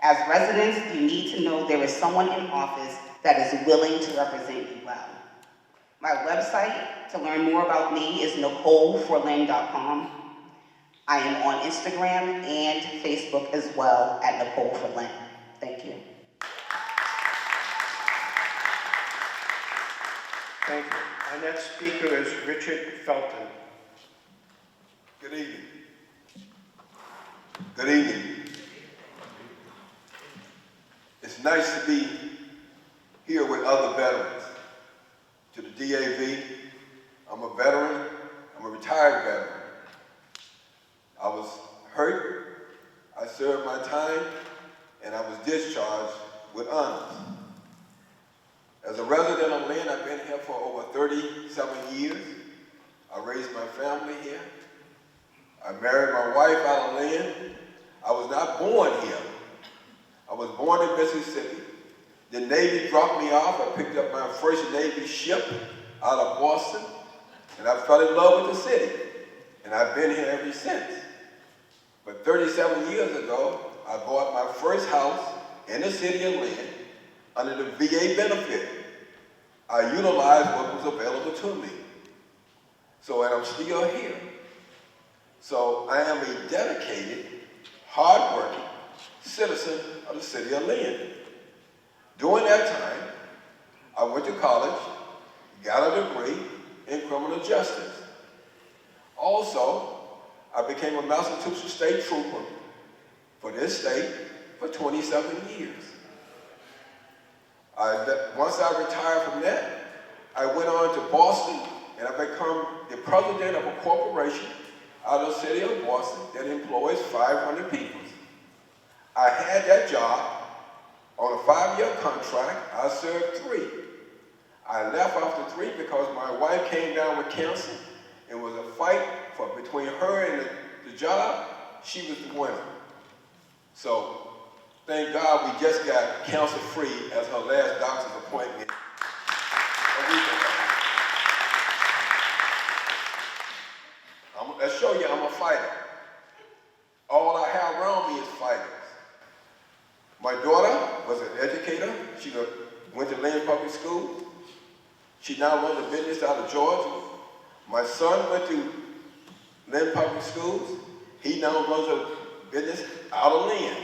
As residents, you need to know there is someone in office that is willing to represent you well. My website to learn more about me is NicoleForLynn.com. I am on Instagram and Facebook as well at Nicole for Lynn. Thank you. Thank you. Our next speaker is Richard Felton. Good evening. Good evening. It's nice to be here with other veterans. To the DAV, I'm a veteran. I'm a retired veteran. I was hurt. I served my time, and I was discharged with honors. As a resident of Lynn, I've been here for over 37 years. I raised my family here. I married my wife out of Lynn. I was not born here. I was born in Mississippi. The Navy dropped me off. I picked up my first Navy ship out of Boston, and I fell in love with the city. And I've been here ever since. But 37 years ago, I bought my first house in the city of Lynn under the VA benefit. I utilized what was available to me. So, and I'm still here. So I am a dedicated, hardworking citizen of the city of Lynn. During that time, I went to college, got a degree in criminal justice. Also, I became a Massachusetts State Trooper for this state for 27 years. Once I retired from that, I went on to Boston and I became the president of a corporation out of the city of Boston that employs 500 people. I had that job on a 5-year contract. I served 3. I left after 3 because my wife came down with cancer. It was a fight between her and the job. She was the winner. So thank God we just got cancer-free as her last doctor's appointment a week ago. Let's show you I'm a fighter. All I have around me is fighters. My daughter was an educator. She went to Lynn Public School. She now runs a business out of Georgia. My son went to Lynn Public Schools. He now runs a business out of Lynn.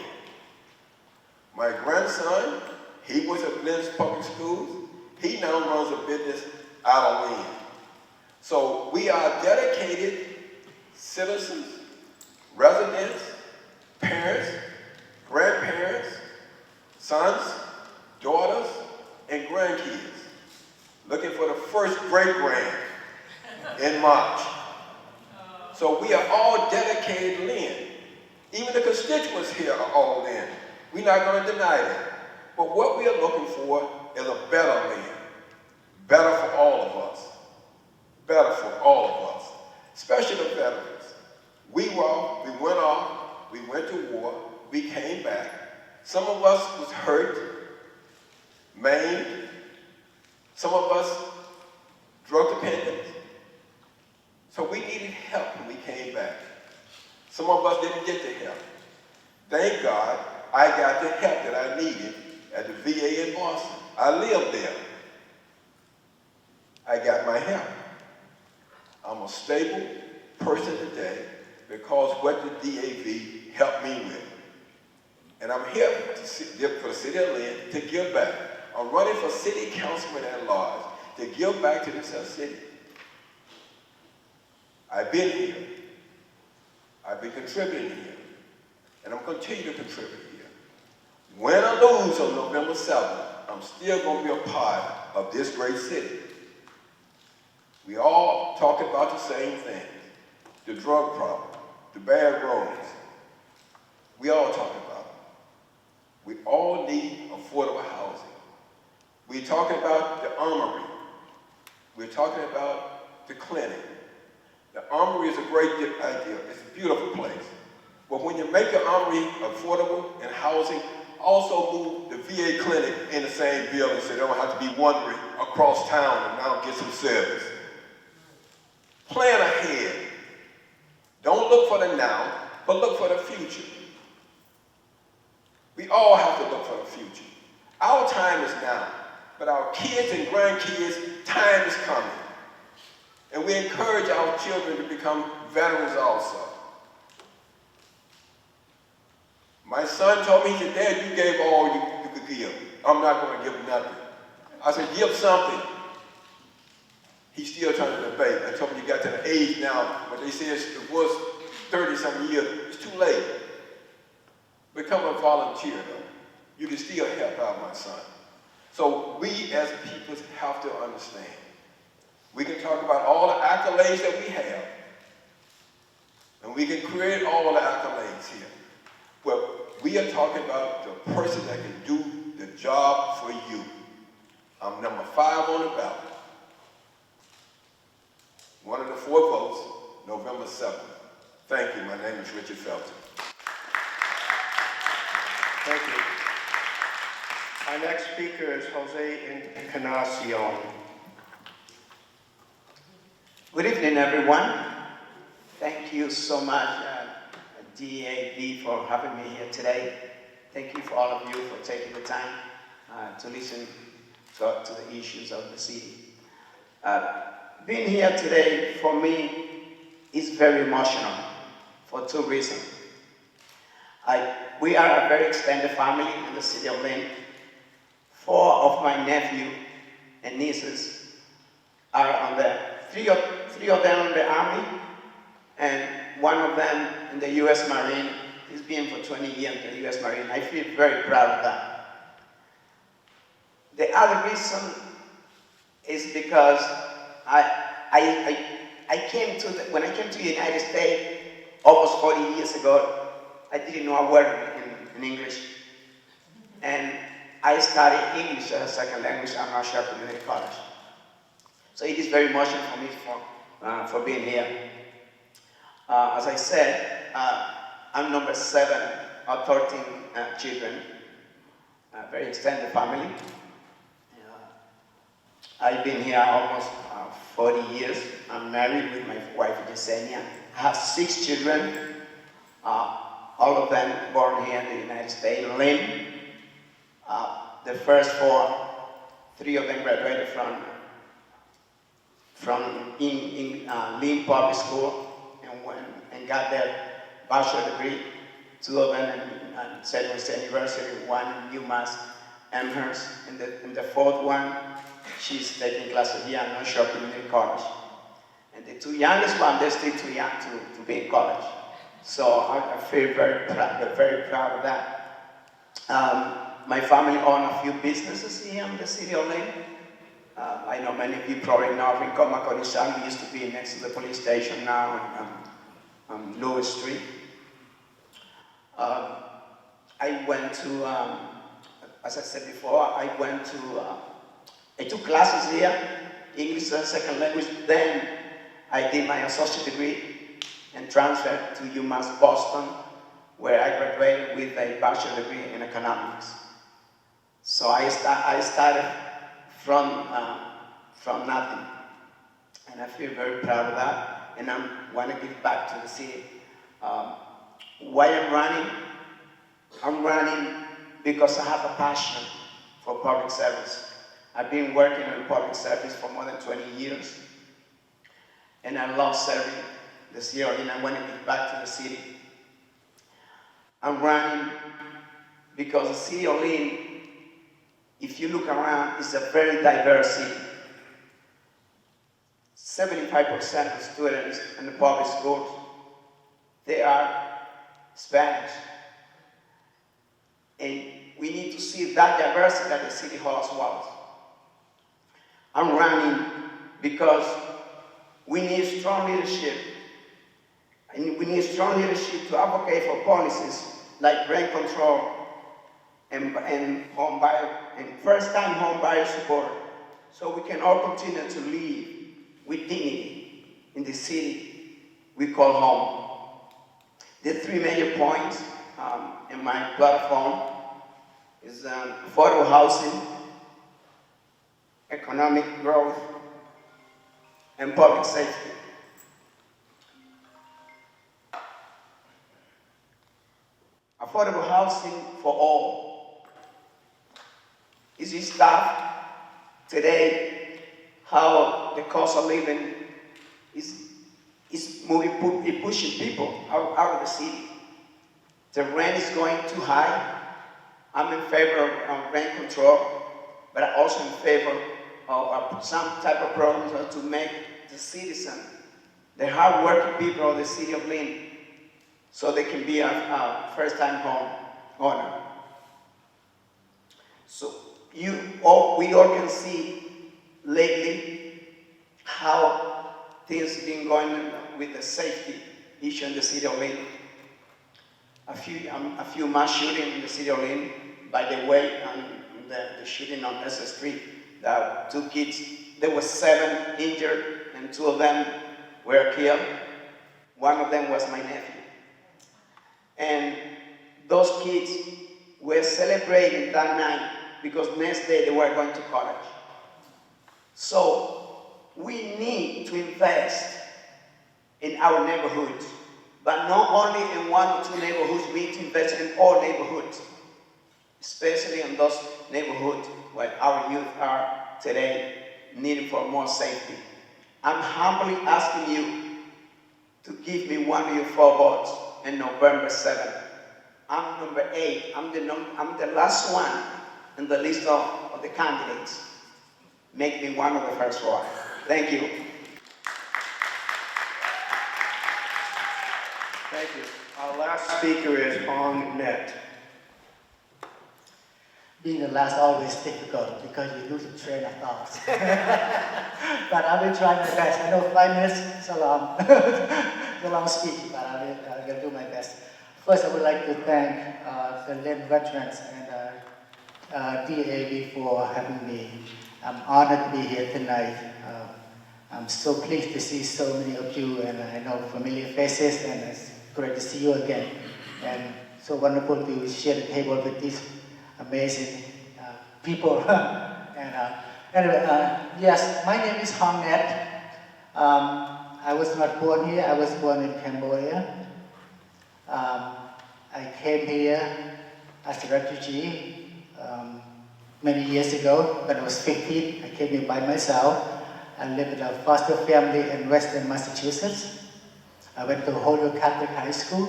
My grandson, he went to Lynn Public Schools. He now runs a business out of Lynn. So we are dedicated citizens, residents, parents, grandparents, sons, daughters, and grandkids. Looking for the first great-grand in March. So we are all dedicated to Lynn. Even the constituents here are all Lynn. We're not going to deny that. But what we are looking for is a better Lynn. Better for all of us. Better for all of us. Especially the veterans. We went off, we went to war, we came back. Some of us was hurt, maimed. Some of us drug dependent. So we needed help when we came back. Some of us didn't get the help. Thank God I got the help that I needed at the VA in Boston. I lived there. I got my help. I'm a stable person today because what the DAV helped me with. And I'm here for the city of Lynn to give back. I'm running for city councilman at large to give back to this city. I've been here. I've been contributing here. And I'm going to continue to contribute here. Win or lose on November 7th, I'm still going to be a part of this great city. We all talk about the same things. The drug problem, the bad roads. We all talk about it. We all need affordable housing. We're talking about the armory. We're talking about the clinic. The armory is a great idea. It's a beautiful place. But when you make the armory affordable and housing, also move the VA clinic in the same building so they don't have to be wandering across town and now get some service. Plan ahead. Don't look for the now, but look for the future. We all have to look for the future. Our time is now, but our kids and grandkids, time is coming. And we encourage our children to become veterans also. My son told me, he said, Dad, you gave all you could give. I'm not going to give nothing. I said, give something. He's still trying to debate. I told him you got to the age now, but they say it was 30-something years. It's too late. Become a volunteer, though. You can still help out my son. So we as people have to understand. We can talk about all the accolades that we have, and we can create all the accolades here. But we are talking about the person that can do the job for you. I'm number 5 on the ballot. One of the 4 votes, November 7th. Thank you. My name is Richard Felton. Thank you. Our next speaker is Jose Encarnacion. Good evening, everyone. Thank you so much, DAV, for having me here today. Thank you for all of you for taking the time to listen to the issues of the city. Being here today, for me, is very emotional for two reasons. We are a very extended family in the city of Lynn. 4 of my nephews and nieces are on there. Three of them in the Army, and one of them in the U.S. Marine. He's been for 20 years in the U.S. Marine. I feel very proud of that. The other reason is because when I came to the United States almost 40 years ago, I didn't know a word in English. And I studied English as a second language at North Shore Community College. So it is very emotional for me for being here. As I said, I'm number 7 of 13 children, a very extended family. I've been here almost 40 years. I'm married with my wife, Yesenia. I have 6 children, all of them born here in the United States. Lynn, the first 4, 3 of them graduated from Lynn Public School and got their bachelor degree. 2 of them at St. University, 1 in UMass Amherst, and the 4th one, she's taking classes here at North Shore Community College. And the 2 youngest ones, they're still too young to be in college. So I feel very proud of that. My family owns a few businesses here in the city of Lynn. I know many of you probably know Rincon Macorizal used to be next to the police station now on Lewis Street. I went to, as I said before, I took classes here, English as a second language. Then I did my associate degree and transferred to UMass Boston, where I graduated with a bachelor degree in economics. So I started from nothing, and I feel very proud of that, and I want to give back to the city. Why I'm running? I'm running because I have a passion for public service. I've been working in public service for more than 20 years, and I love serving the city, and I want to give back to the city. I'm running because the city of Lynn, if you look around, is a very diverse city. 75% of students in the public schools, they are Spanish. And we need to see that diversity that the city hall as well. I'm running because we need strong leadership. And we need strong leadership to advocate for policies like rent control and home buyer and first-time home buyer support, so we can all continue to live with dignity in the city we call home. The 3 major points in my platform is affordable housing, economic growth, and public safety. Affordable housing for all. Is this tough today? How the cost of living is pushing people out of the city. The rent is going too high. I'm in favor of rent control, but I'm also in favor of some type of programs to make the citizen, the hard-working people of the city of Lynn, so they can be a first-time home owner. So we all can see lately how things have been going with the safety issue in the city of Lynn. A few mass shootings in the city of Lynn. By the way, the shooting on SS Street, the 2 kids, there were 7 injured and 2 of them were killed. 1 of them was my nephew. And those kids were celebrating that night because next day they were going to college. So we need to invest in our neighborhoods, but not only in one or two neighborhoods, we need to invest in all neighborhoods, especially in those neighborhoods where our youth are today needing for more safety. I'm humbly asking you to give me one of your 4 votes on November 7th. I'm number 8. I'm the last one in the list of the candidates. Make me one of the first 4. Thank you. Thank you. Our last speaker is Hong Net. Being the last always difficult because you lose the train of thoughts. But I will try my best. I know 5 minutes is a long, it's a long speech, but I will do my best. First, I would like to thank the Lynn veterans and DAV for having me. I'm honored to be here tonight. I'm so pleased to see so many of you, and I know familiar faces, and it's great to see you again. And so wonderful to share the table with these amazing people. And anyway, yes, my name is Hong Net. I was not born here. I was born in Cambodia. I came here as a refugee many years ago. When I was 15, I came here by myself. I lived in a foster family in Western Massachusetts. I went to Holyoke Catholic High School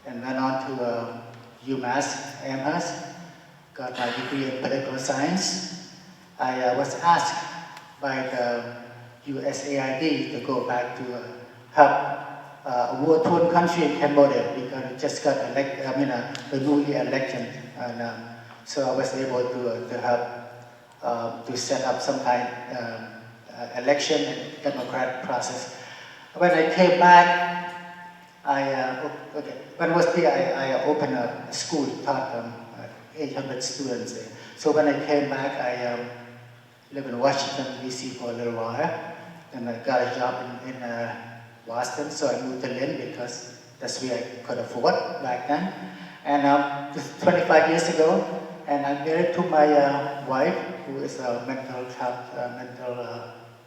and went on to UMass Amherst. Got my degree in political science. I was asked by the USAID to go back to help a war-torn country in Cambodia because it just got the newly election. And so I was able to help to set up some kind of election and democratic process. When I came back, when I was there, I opened a school, taught 800 students there. So when I came back, I lived in Washington, D.C. for a little while. And I got a job in Boston, so I moved to Lynn because that's where I could afford back then. And this is 25 years ago, and I'm married to my wife, who is a mental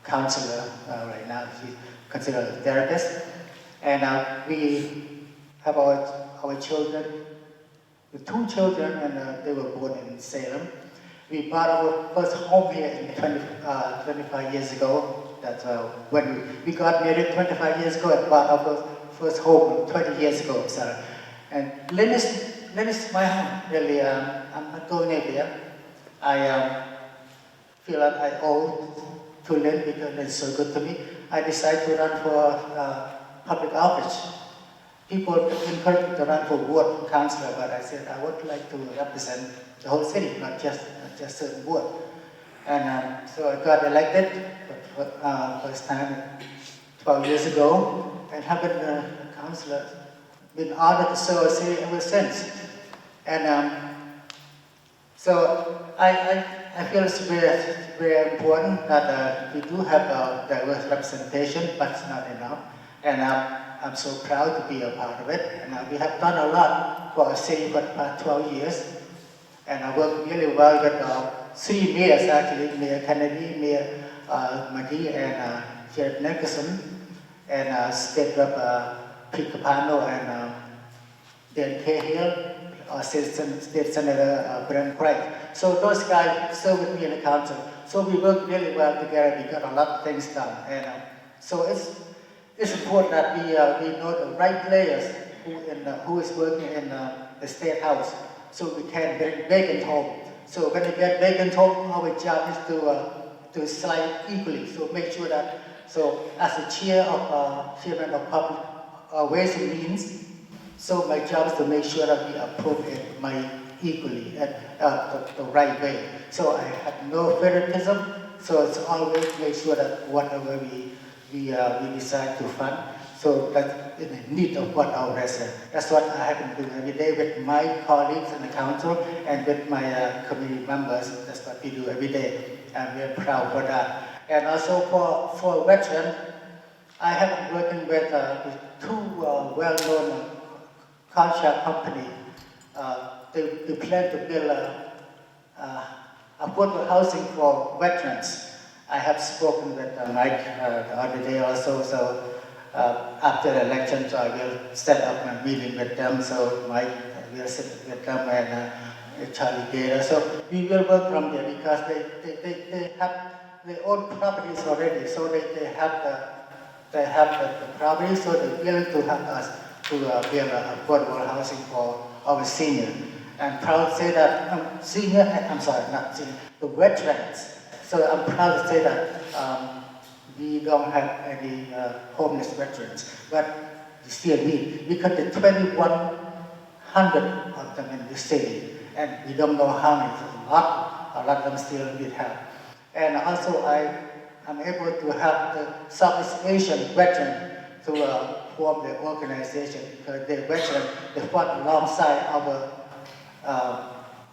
counselor right now. She's considered a therapist. And we have our children, the 2 children, and they were born in Salem. We bought our first home here in 25 years ago. That's when we got married 25 years ago and bought our first home 20 years ago. So, and Lynn is my home, really. I'm not going anywhere. I feel like I owe to Lynn because it's so good to me. I decided to run for public office. People encouraged me to run for ward councillor, but I said I would like to represent the whole city, not just certain ward. And so I got elected for first time 12 years ago, and have been a councillor. Been honored to serve the city ever since. And so I feel it's very, very important that we do have a diverse representation, but it's not enough. And I'm so proud to be a part of it. And we have done a lot for our city for the past 12 years. And I work really well with 3 mayors actually, Mayor Kennedy, Mayor McGee, and Sheriff Nicholson, and State Rep Pete Capano, and Dan Cahill, State Senator Brent Craig. So those guys serve with me in the council. So we work really well together. We got a lot of things done. And so it's important that we know the right players who is working in the State House, so we can bring vacant home. So when we get vacant home, our job is to slide equally. So make sure that, so as the chairman of public Ways and Means, so my job is to make sure that we appropriate money equally at the right way. So I have no favoritism. So it's always make sure that whatever we decide to fund, so that's in the need of what our residents. That's what I have been doing every day with my colleagues in the council and with my community members. That's what we do every day. I'm very proud for that. And also for veterans, I have been working with 2 well-known contract companies. They plan to build affordable housing for veterans. I have spoken with Mike the other day also, so after the election, so I will set up a meeting with them, so Mike will sit with them and Charlie Gator. So we will work from there because they have their own properties already, so they have the property, so they're willing to help us to build affordable housing for our senior. I'm proud to say that the veterans. So I'm proud to say that we don't have any homeless veterans, but we still need, because the 2,100 of them in the city, and we don't know how many, a lot of them still need help. And also I'm able to help the Southeast Asian veteran to form the organization, because the veteran, they fought alongside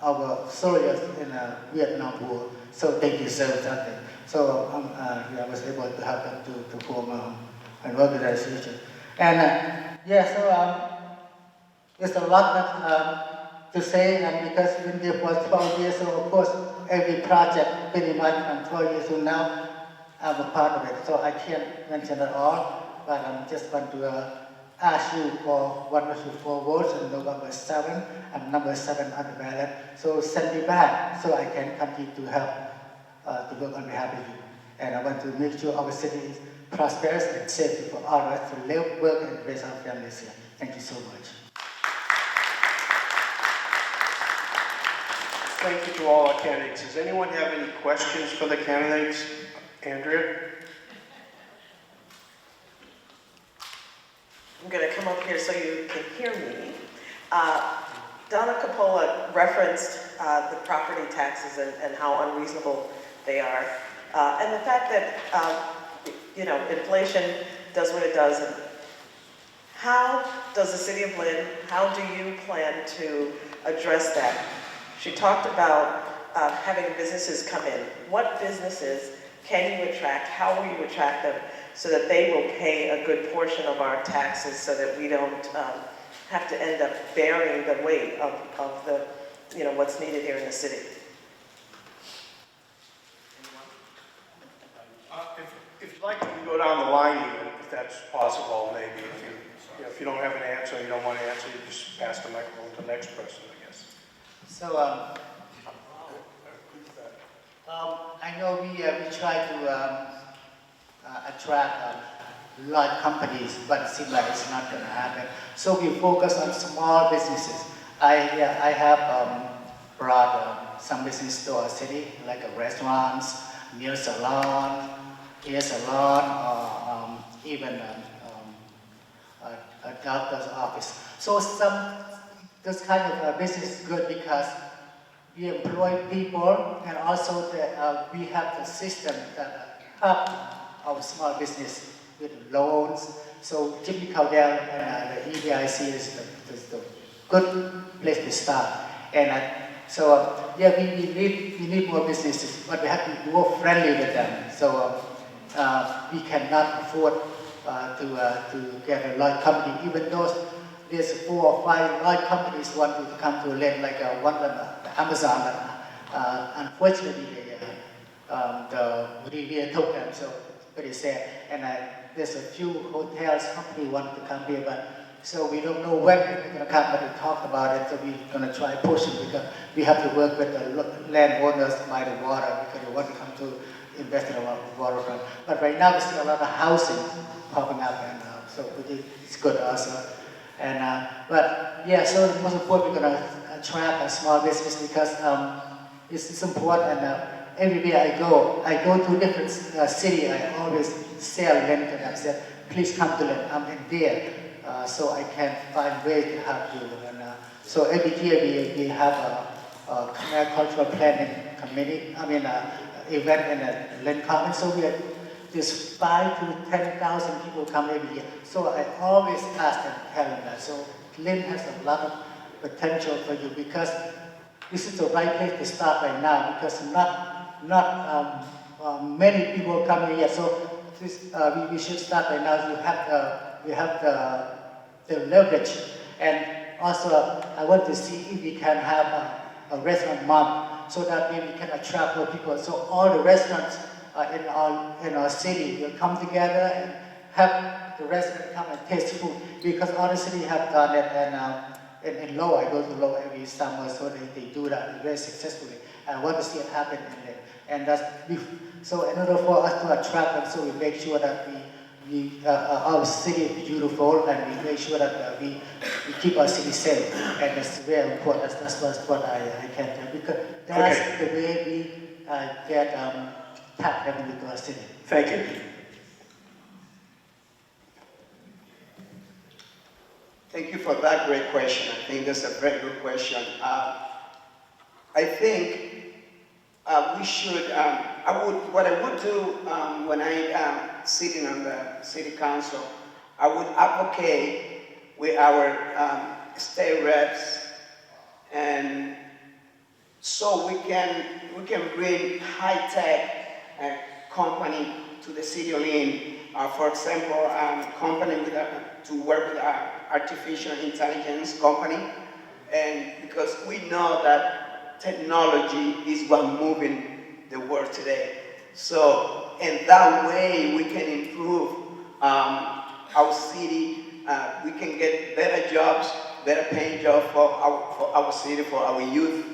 our soldiers in the Vietnam War, so they deserve something. So I was able to help them to form an organization. And there's a lot to say, and because I've been there for 12 years, so of course every project pretty much from 12 years from now, I'm a part of it. So I can't mention it all, but I'm just going to ask you for 104 votes on November 7. I'm number 7 on the ballot. So send me back so I can continue to help to work on behalf of you. And I want to make sure our city is prosperous and safe for all of us to live, work, and raise our families here. Thank you so much. Thank you to all our candidates. Does anyone have any questions for the candidates? Andrea? I'm going to come up here so you can hear me. Donna Coppola referenced the property taxes and how unreasonable they are. And the fact that, inflation does what it does. And how does the city of Lynn, how do you plan to address that? She talked about having businesses come in. What businesses can you attract? How will you attract them so that they will pay a good portion of our taxes so that we don't have to end up bearing the weight of the, what's needed here in the city? If you'd like, you can go down the line even, if that's possible, maybe. If you don't have an answer, you don't want to answer, you just pass the microphone to the next person, I guess. So I know we try to attract large companies, but it seems like it's not going to happen. So we focus on small businesses. I have brought some business to our city, like restaurants, nail salon, hair salon, or even a doctor's office. So this kind of business is good because we employ people, and also we have the system that help our small business with loans. So Jimmy Cowdell and the EBIC is the good place to start. And we need more businesses, but we have to be more friendly with them. So we cannot afford to get a large company, even though there's 4 or 5 large companies want to come to Lynn, like one of them, Amazon. Unfortunately, the Riviera took them, so it's pretty sad. And there's a few hotels company want to come here, but so we don't know when they're going to come, but we talked about it, so we're going to try pushing because we have to work with the landowners by the water because they want to come to invest in our waterfront. But right now we see a lot of housing popping up, and so it's good also. And so the most important, we're going to attract a small business because it's important. And everywhere I go to different city, I always sell Lynn to them. I said, please come to Lynn. I'm in there, so I can find ways to help you. And so every year we have a cultural planning committee. Event in the Lynn Common. So there's 5,000 to 10,000 people come every year. So I always ask them, tell them that. So Lynn has a lot of potential for you because this is the right place to start right now because not many people come here. So we should start right now. We have the leverage, and also I want to see if we can have a restaurant month so that maybe we can attract more people. So all the restaurants in our city will come together and have the residents come and taste food, because other cities have done it, and in Lowell, I go to Lowell every summer, so they do that very successfully. I want to see it happen in there. And so in order for us to attract them, so we make sure that our city is beautiful, and we make sure that we keep our city safe. And it's very important. That's what I can do, because that's the way we get tax revenue to our city. Thank you. Thank you for that great question. I think that's a very good question. I think we should, what I would do when I sitting on the city council, I would advocate with our state reps, and so we can bring high-tech company to the city of Lynn. For example, company to work with artificial intelligence company, and because we know that technology is what moving the world today. So in that way, we can improve our city. We can get better jobs, better paying jobs for our city, for our youth,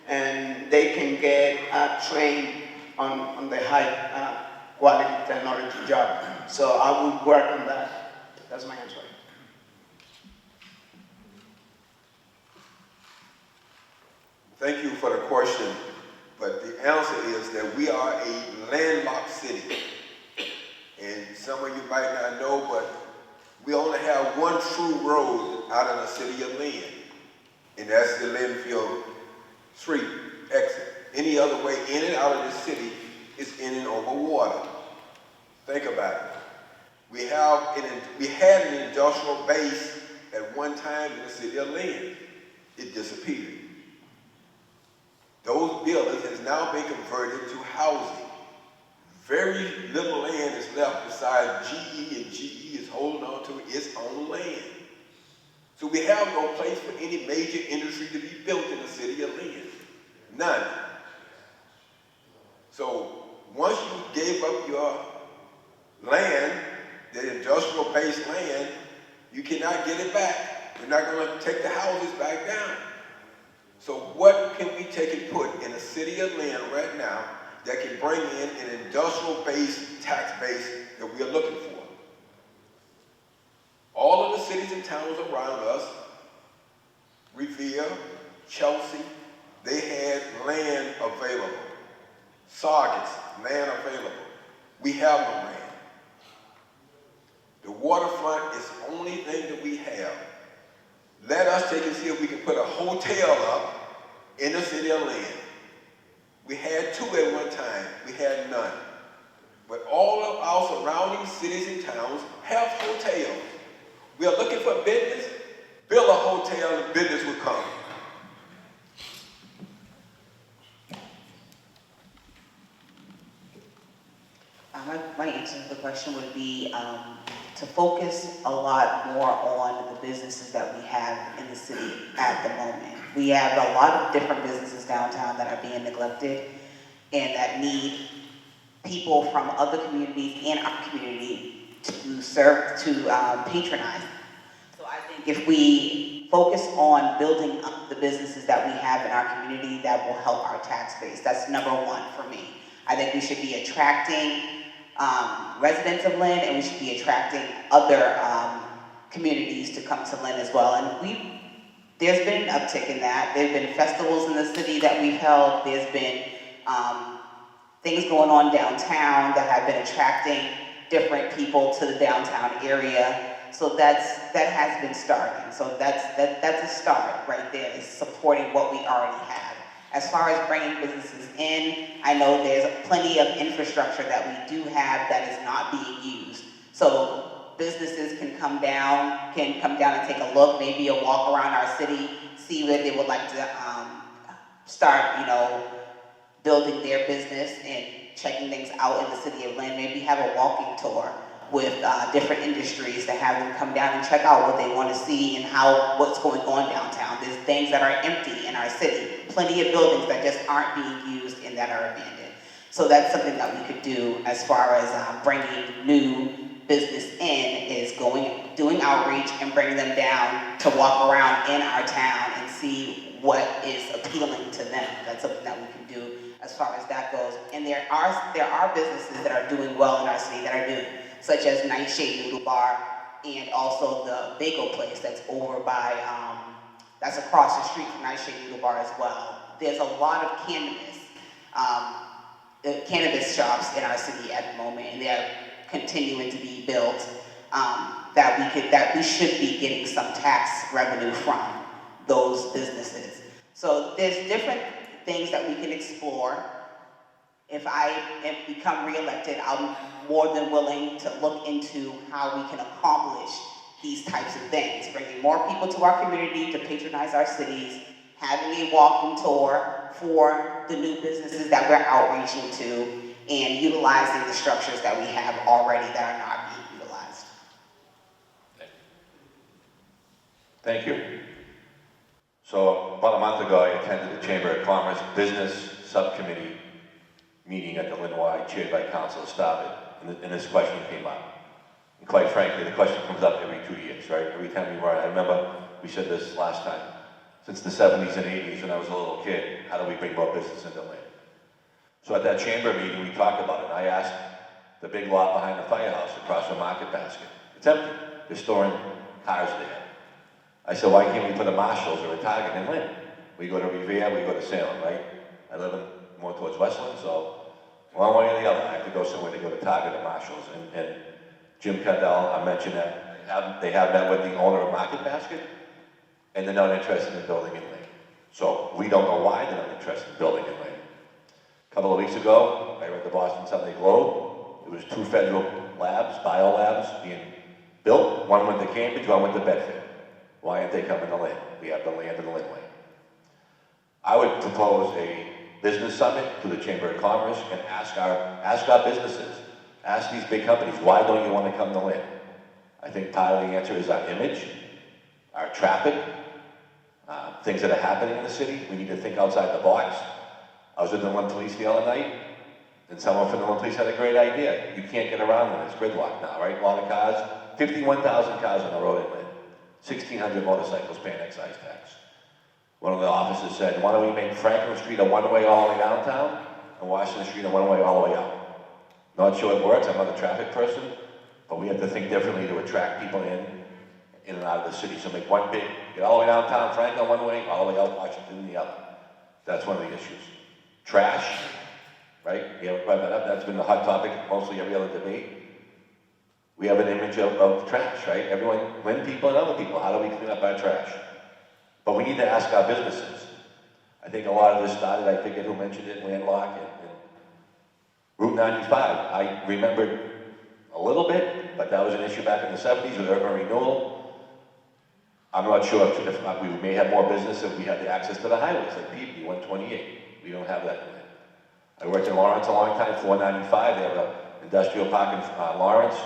and they can get trained on the high quality technology job. So I will work on that. That's my answer. Thank you for the question, but the answer is that we are a landlocked city. And some of you might not know, but we only have one true road out of the city of Lynn, and that's the Linfield Street exit. Any other way in and out of the city is in and over water. Think about it. We had an industrial base at one time in the city of Lynn. It disappeared. Those buildings has now been converted to housing. Very little land is left besides GE, and GE is holding on to its own land. So we have no place for any major industry to be built in the city of Lynn. None. So once you gave up your land, the industrial-based land, you cannot get it back. You're not going to take the houses back down. So what can we take and put in the city of Lynn right now that can bring in an industrial-based tax base that we are looking for? All of the cities and towns around us, Revere, Chelsea, they had land available. Saugus, land available. We have no land. The waterfront is the only thing that we have. Let us take and see if we can put a hotel up in the city of Lynn. We had two at one time. We had none. But all of our surrounding cities and towns have hotels. We are looking for business. Build a hotel and business will come. My answer to the question would be to focus a lot more on the businesses that we have in the city at the moment. We have a lot of different businesses downtown that are being neglected and that need people from other communities and our community to serve, to patronize. So I think if we focus on building up the businesses that we have in our community, that will help our tax base. That's number one for me. I think we should be attracting residents of Lynn, and we should be attracting other communities to come to Lynn as well. And there's been an uptick in that. There have been festivals in the city that we've held. There's been things going on downtown that have been attracting different people to the downtown area. So that has been starting. So that's a start right there, is supporting what we already have. As far as bringing businesses in, I know there's plenty of infrastructure that we do have that is not being used. So businesses can come down and take a look, maybe a walk around our city, see where they would like to start, building their business and checking things out in the city of Lynn. Maybe have a walking tour with different industries to have them come down and check out what they want to see and what's going on downtown. There's things that are empty in our city, plenty of buildings that just aren't being used and that are abandoned. So that's something that we could do as far as bringing new business in, is doing outreach and bringing them down to walk around in our town and see what is appealing to them. That's something that we can do as far as that goes. And there are businesses that are doing well in our city that are new, such as Nightshade Noodle Bar and also the bagel place that's over by, that's across the street from Nightshade Noodle Bar as well. There's a lot of cannabis shops in our city at the moment, and they're continuing to be built, that we should be getting some tax revenue from those businesses. So there's different things that we can explore. If I become reelected, I'm more than willing to look into how we can accomplish these types of things, bringing more people to our community to patronize our cities, having a walking tour for the new businesses that we're outreaching to, and utilizing the structures that we have already that are not being utilized. Thank you. So about a month ago, I attended the Chamber of Commerce Business Subcommittee meeting at the Lynn Y, chaired by Councilor Starbuck, and this question came up. And quite frankly, the question comes up every 2 years, right? Every time we run, I remember we said this last time, since the 70s and 80s when I was a little kid, how do we bring more business into Lynn? So at that chamber meeting, we talked about it, and I asked the big lot behind the firehouse across from Market Basket. It's empty. They're storing cars there. I said, why can't we put a Marshalls or a Target in Lynn? We go to Revere, we go to Salem, right? I live more towards Westland, so one way or the other, I have to go somewhere to go to Target or Marshalls. And Jim Cadell, I mentioned that they have met with the owner of Market Basket, and they're not interested in building in Lynn. So we don't know why they're not interested in building in Lynn. A couple of weeks ago, I read the Boston Sunday Globe. There was 2 federal labs, biolabs, being built. One went to Cambridge, one went to Bedford. Why aren't they coming to Lynn? We have the land in the Lynn Way. I would propose a business summit to the Chamber of Commerce and ask our businesses, ask these big companies, why don't you want to come to Lynn? I think part of the answer is our image, our traffic, things that are happening in the city. We need to think outside the box. I was with the Lynn Police the other night, and someone from the Lynn Police had a great idea. You can't get around Lynn, it's gridlock now, right? A lot of cars, 51,000 cars on the road in Lynn, 1,600 motorcycles paying excise tax. One of the officers said, why don't we make Franklin Street a one-way all the way downtown, and Washington Street a one-way all the way out? Not sure it works, I'm not a traffic person, but we have to think differently to attract people in and out of the city. So make one big, get all the way downtown, Franklin one way, all the way out Washington the other. That's one of the issues. Trash, right? Yeah, brought that up. That's been the hot topic mostly every other debate. We have an image of trash, right? Everyone, Lynn people and other people, how do we clean up our trash? But we need to ask our businesses. I think a lot of this started, I forget who mentioned it, Landlock and Route 95. I remembered a little bit, but that was an issue back in the 70s with urban renewal. I'm not sure if we may have more business if we had the access to the highways, like PB 128. We don't have that in Lynn. I worked in Lawrence a long time, 495. They have an industrial park in Lawrence.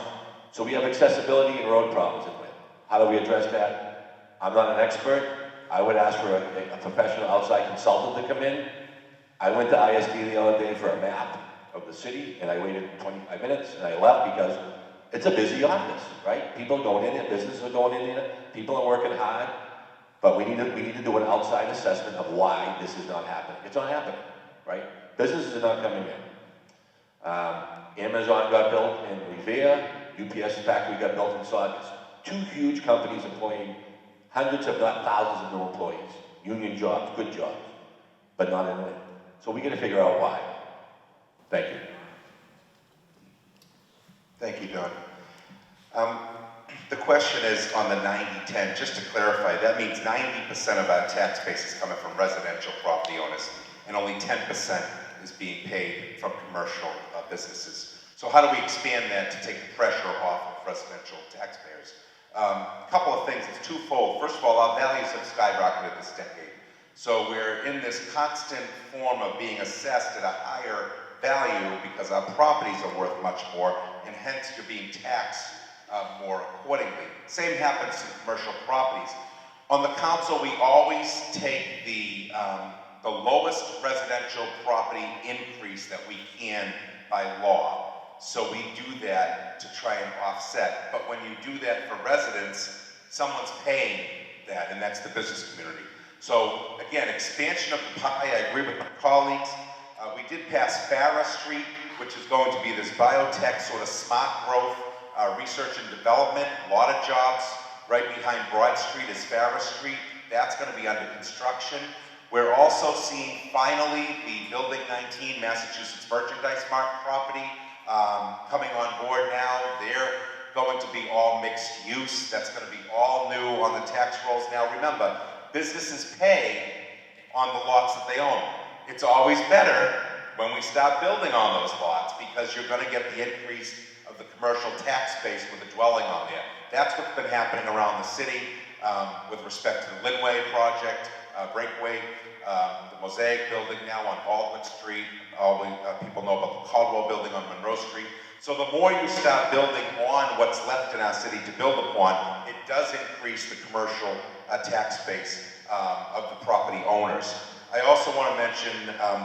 So we have accessibility and road problems in Lynn. How do we address that? I'm not an expert. I would ask for a professional outside consultant to come in. I went to ISD the other day for a map of the city, and I waited 25 minutes, and I left because it's a busy office, right? People are going in there, businesses are going in there, people are working hard, but we need to do an outside assessment of why this is not happening. It's not happening, right? Businesses are not coming in. Amazon got built in Revere, UPS factory got built in Saugus. 2 huge companies employing hundreds, if not thousands of new employees. Union jobs, good jobs, but not in Lynn. So we got to figure out why. Thank you. Thank you, Don. The question is on the 90-10. Just to clarify, that means 90% of our tax base is coming from residential property owners, and only 10% is being paid from commercial businesses. So how do we expand that to take the pressure off of residential taxpayers? A couple of things, it's twofold. First of all, our values have skyrocketed this decade. So we're in this constant form of being assessed at a higher value because our properties are worth much more, and hence you're being taxed more accordingly. Same happens to commercial properties. On the council, we always take the lowest residential property increase that we can by law. So we do that to try and offset. But when you do that for residents, someone's paying that, and that's the business community. So again, expansion of the pie, I agree with my colleagues. We did pass Farrah Street, which is going to be this biotech sort of smart growth, research and development, a lot of jobs. Right behind Broad Street is Farrah Street. That's going to be under construction. We're also seeing finally the Building 19 Massachusetts Merchandise Mart property coming on board now. They're going to be all mixed use. That's going to be all new on the tax rolls. Now remember, businesses pay on the lots that they own. It's always better when we start building on those lots because you're going to get the increase of the commercial tax base with a dwelling on there. That's what's been happening around the city with respect to the Linway project, Breakaway, the Mosaic building now on Baldwin Street. People know about the Caldwell building on Monroe Street. So the more you start building on what's left in our city to build upon, it does increase the commercial tax base of the property owners. I also want to mention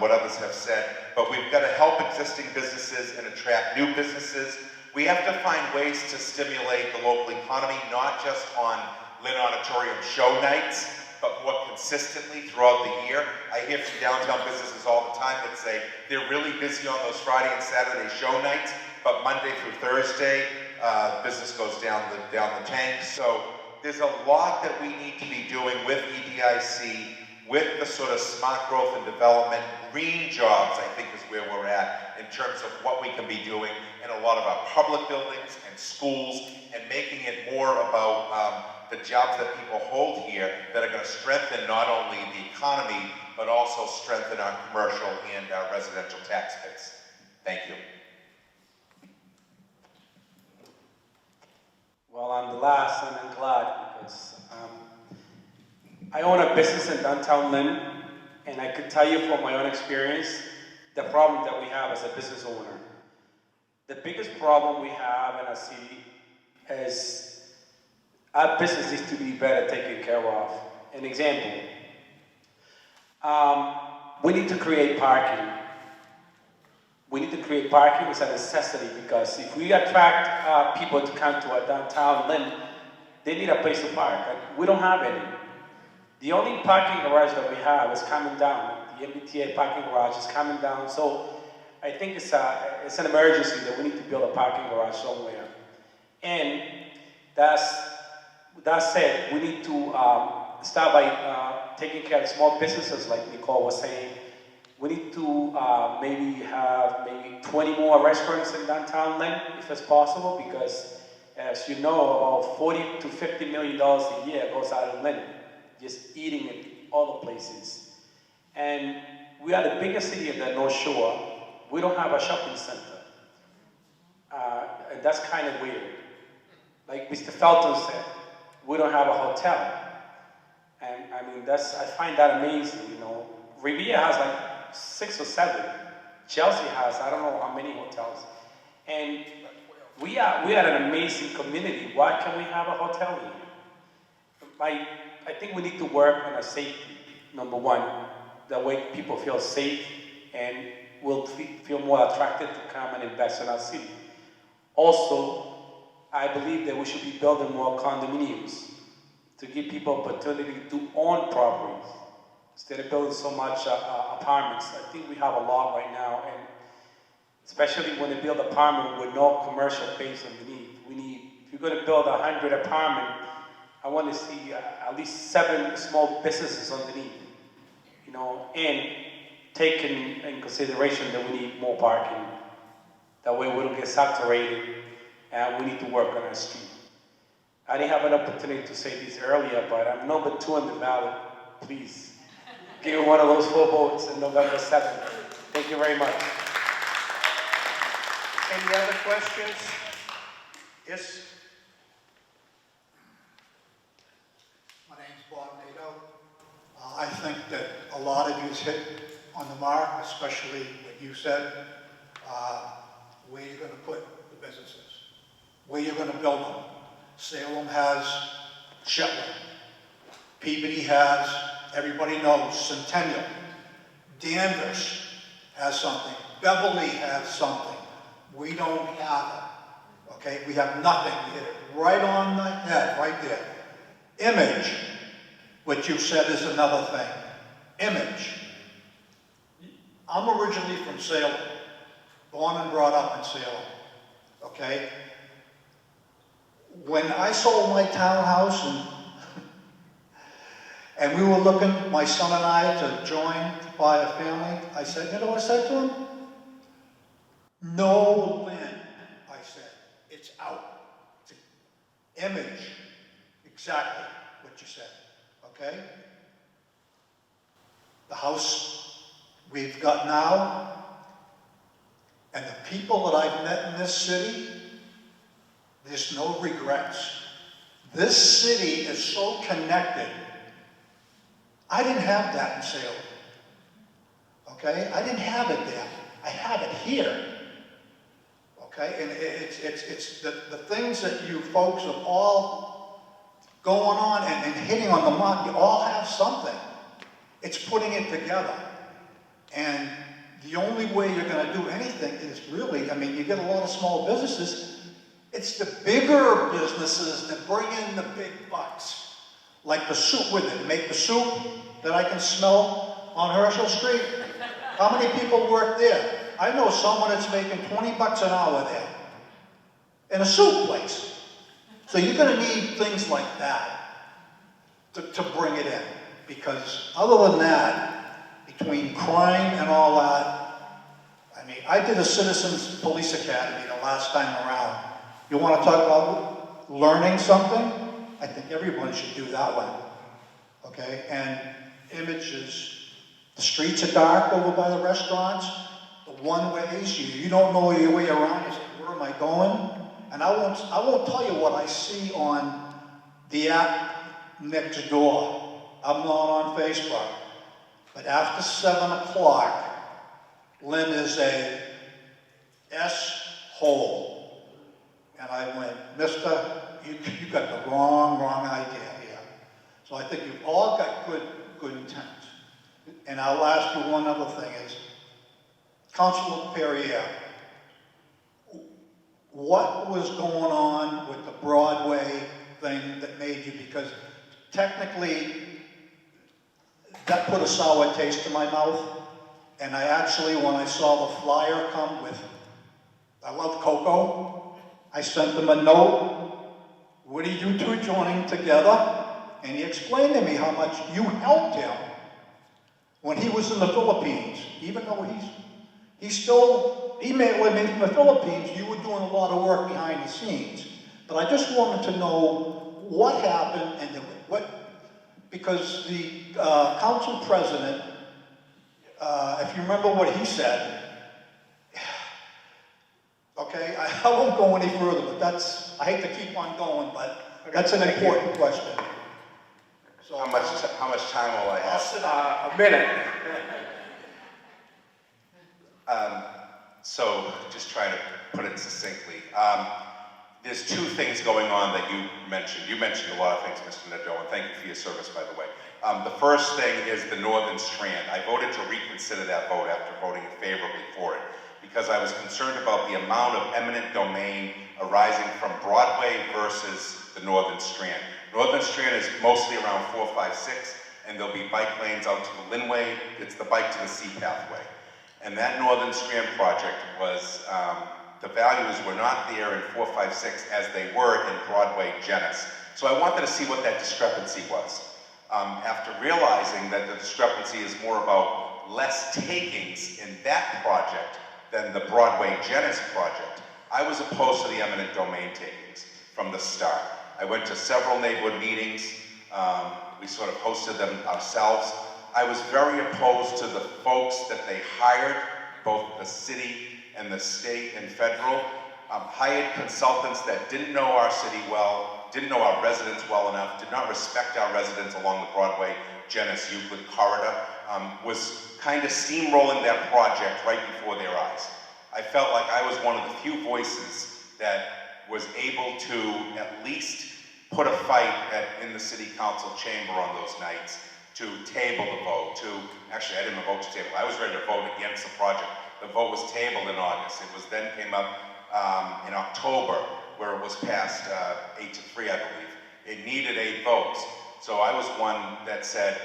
what others have said, but we've got to help existing businesses and attract new businesses. We have to find ways to stimulate the local economy, not just on Lynn Auditorium show nights, but more consistently throughout the year. I hear from downtown businesses all the time that say they're really busy on those Friday and Saturday show nights, but Monday through Thursday, business goes down the tank. So there's a lot that we need to be doing with EDIC, with the sort of smart growth and development. Green jobs, I think, is where we're at in terms of what we can be doing in a lot of our public buildings and schools, and making it more about the jobs that people hold here that are going to strengthen not only the economy, but also strengthen our commercial and our residential tax base. Thank you. Well, I'm the last, and I'm glad because I own a business in downtown Lynn, and I could tell you from my own experience the problem that we have as a business owner. The biggest problem we have in our city is our business needs to be better taken care of. An example, we need to create parking. We need to create parking as a necessity because if we attract people to come to our downtown Lynn, they need a place to park. And we don't have any. The only parking garage that we have is coming down. The MBTA parking garage is coming down. So I think it's an emergency that we need to build a parking garage somewhere. And that said, we need to start by taking care of small businesses like Nicole was saying. We need to maybe have 20 more restaurants in downtown Lynn, if it's possible, because as you know, about $40 to $50 million a year goes out of Lynn, just eating in all the places. And we are the biggest city in the North Shore. We don't have a shopping center. And that's kind of weird. Like Mr. Felton said, we don't have a hotel. And I mean, I find that amazing, you know. Riviera has like 6 or 7. Chelsea has, I don't know how many hotels. And we are an amazing community. Why can't we have a hotel here? I think we need to work on our safety, number one. That way people feel safe and will feel more attracted to come and invest in our city. Also, I believe that we should be building more condominiums to give people opportunity to own properties instead of building so much apartments. I think we have a lot right now, and especially when they build apartment with no commercial base underneath. If you're going to build 100 apartments, I want to see at least 7 small businesses underneath, you know, and taking in consideration that we need more parking. That way we don't get saturated, and we need to work on our street. I didn't have an opportunity to say this earlier, but I'm number 2 on the ballot. Please, give me one of those 4 votes on November 7th. Thank you very much. Any other questions? Yes? My name's Bob Nato. I think that a lot of you hit on the mark, especially what you said, where you're going to put the businesses. Where you're gonna build them. Salem has Shetland. Peabody has, everybody knows, Centennial. Danvers has something. Beverly has something. We don't have it, okay? We have nothing. We hit it right on the head, right there. Image, what you said is another thing. Image. I'm originally from Salem, born and brought up in Salem, okay? When I sold my townhouse and we were looking, my son and I, to join, to buy a family, I said, you know what I said to him? No Lynn, I said, it's out. It's an image, exactly what you said, okay? The house we've got now, and the people that I've met in this city, there's no regrets. This city is so connected. I didn't have that in Salem, okay? I didn't have it there. I have it here, okay? And it's the things that you folks are all going on and hitting on the mark, you all have something. It's putting it together. And the only way you're gonna do anything is really, I mean, you get a lot of small businesses, it's the bigger businesses that bring in the big bucks. Like the soup with it, make the soup that I can smell on Herschel Street. How many people work there? I know someone that's making 20 bucks an hour there in a soup place. So you're gonna need things like that to bring it in. Because other than that, between crime and all that, I mean, I did a Citizens Police Academy the last time around. You wanna talk about learning something? I think everyone should do that one, okay? And images, the streets are dark over by the restaurants, the one-ways, you don't know your way around, you say, where am I going? And I won't tell you what I see on the app next door. I'm not on Facebook. But after 7 o'clock, Lynn is a S-hole. And I went, mister, you got the wrong idea here. So I think you've all got good intent. And I'll ask you one other thing is, Councilor Perrier, what was going on with the Broadway thing that made you, because technically that put a sour taste in my mouth. And I actually, when I saw the flyer come with, I love Coco, I sent them a note. What are you two joining together? And he explained to me how much you helped him when he was in the Philippines. Even though he's still, he may live in the Philippines, you were doing a lot of work behind the scenes. But I just wanted to know what happened and because the council president, if you remember what he said, okay, I won't go any further, but I hate to keep on going, but that's an important question. So, How much time will I have? I'll sit down. A minute. So, just try to put it succinctly. There's two things going on that you mentioned. You mentioned a lot of things, Mr. Nadeau, and thank you for your service, by the way. The first thing is the Northern Strand. I voted to reconsider that vote after voting favorably for it, because I was concerned about the amount of eminent domain arising from Broadway versus the Northern Strand. Northern Strand is mostly around 4, 5, 6, and there'll be bike lanes out to the Linway. It's the bike to the sea pathway. And that Northern Strand project was, the values were not there in 4, 5, 6 as they were in Broadway Genesee. So I wanted to see what that discrepancy was. After realizing that the discrepancy is more about less takings in that project than the Broadway Genesee project, I was opposed to the eminent domain takings from the start. I went to several neighborhood meetings. We sort of hosted them ourselves. I was very opposed to the folks that they hired, both the city and the state and federal, hired consultants that didn't know our city well, didn't know our residents well enough, did not respect our residents along the Broadway Genesee Euclid corridor, was kind of steamrolling that project right before their eyes. I felt like I was one of the few voices that was able to at least put a fight in the city council chamber on those nights to table the vote, actually I didn't vote to table, I was ready to vote against the project. The vote was tabled in August. It was then came up in October, where it was passed 8-3, I believe. It needed 8 votes. So I was one that said,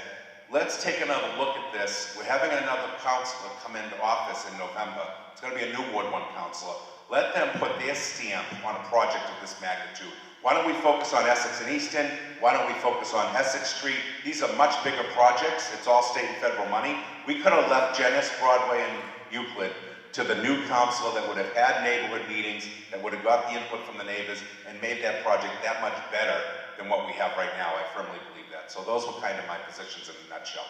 let's take another look at this. We're having another councilor come into office in November. It's going to be a new Ward 1 councilor. Let them put their stamp on a project of this magnitude. Why don't we focus on Essex and Easton? Why don't we focus on Essex Street? These are much bigger projects. It's all state and federal money. We could have left Genes, Broadway, and Euclid to the new council that would have had neighborhood meetings, that would have got the input from the neighbors, and made that project that much better than what we have right now. I firmly believe that. So those were kind of my positions in a nutshell.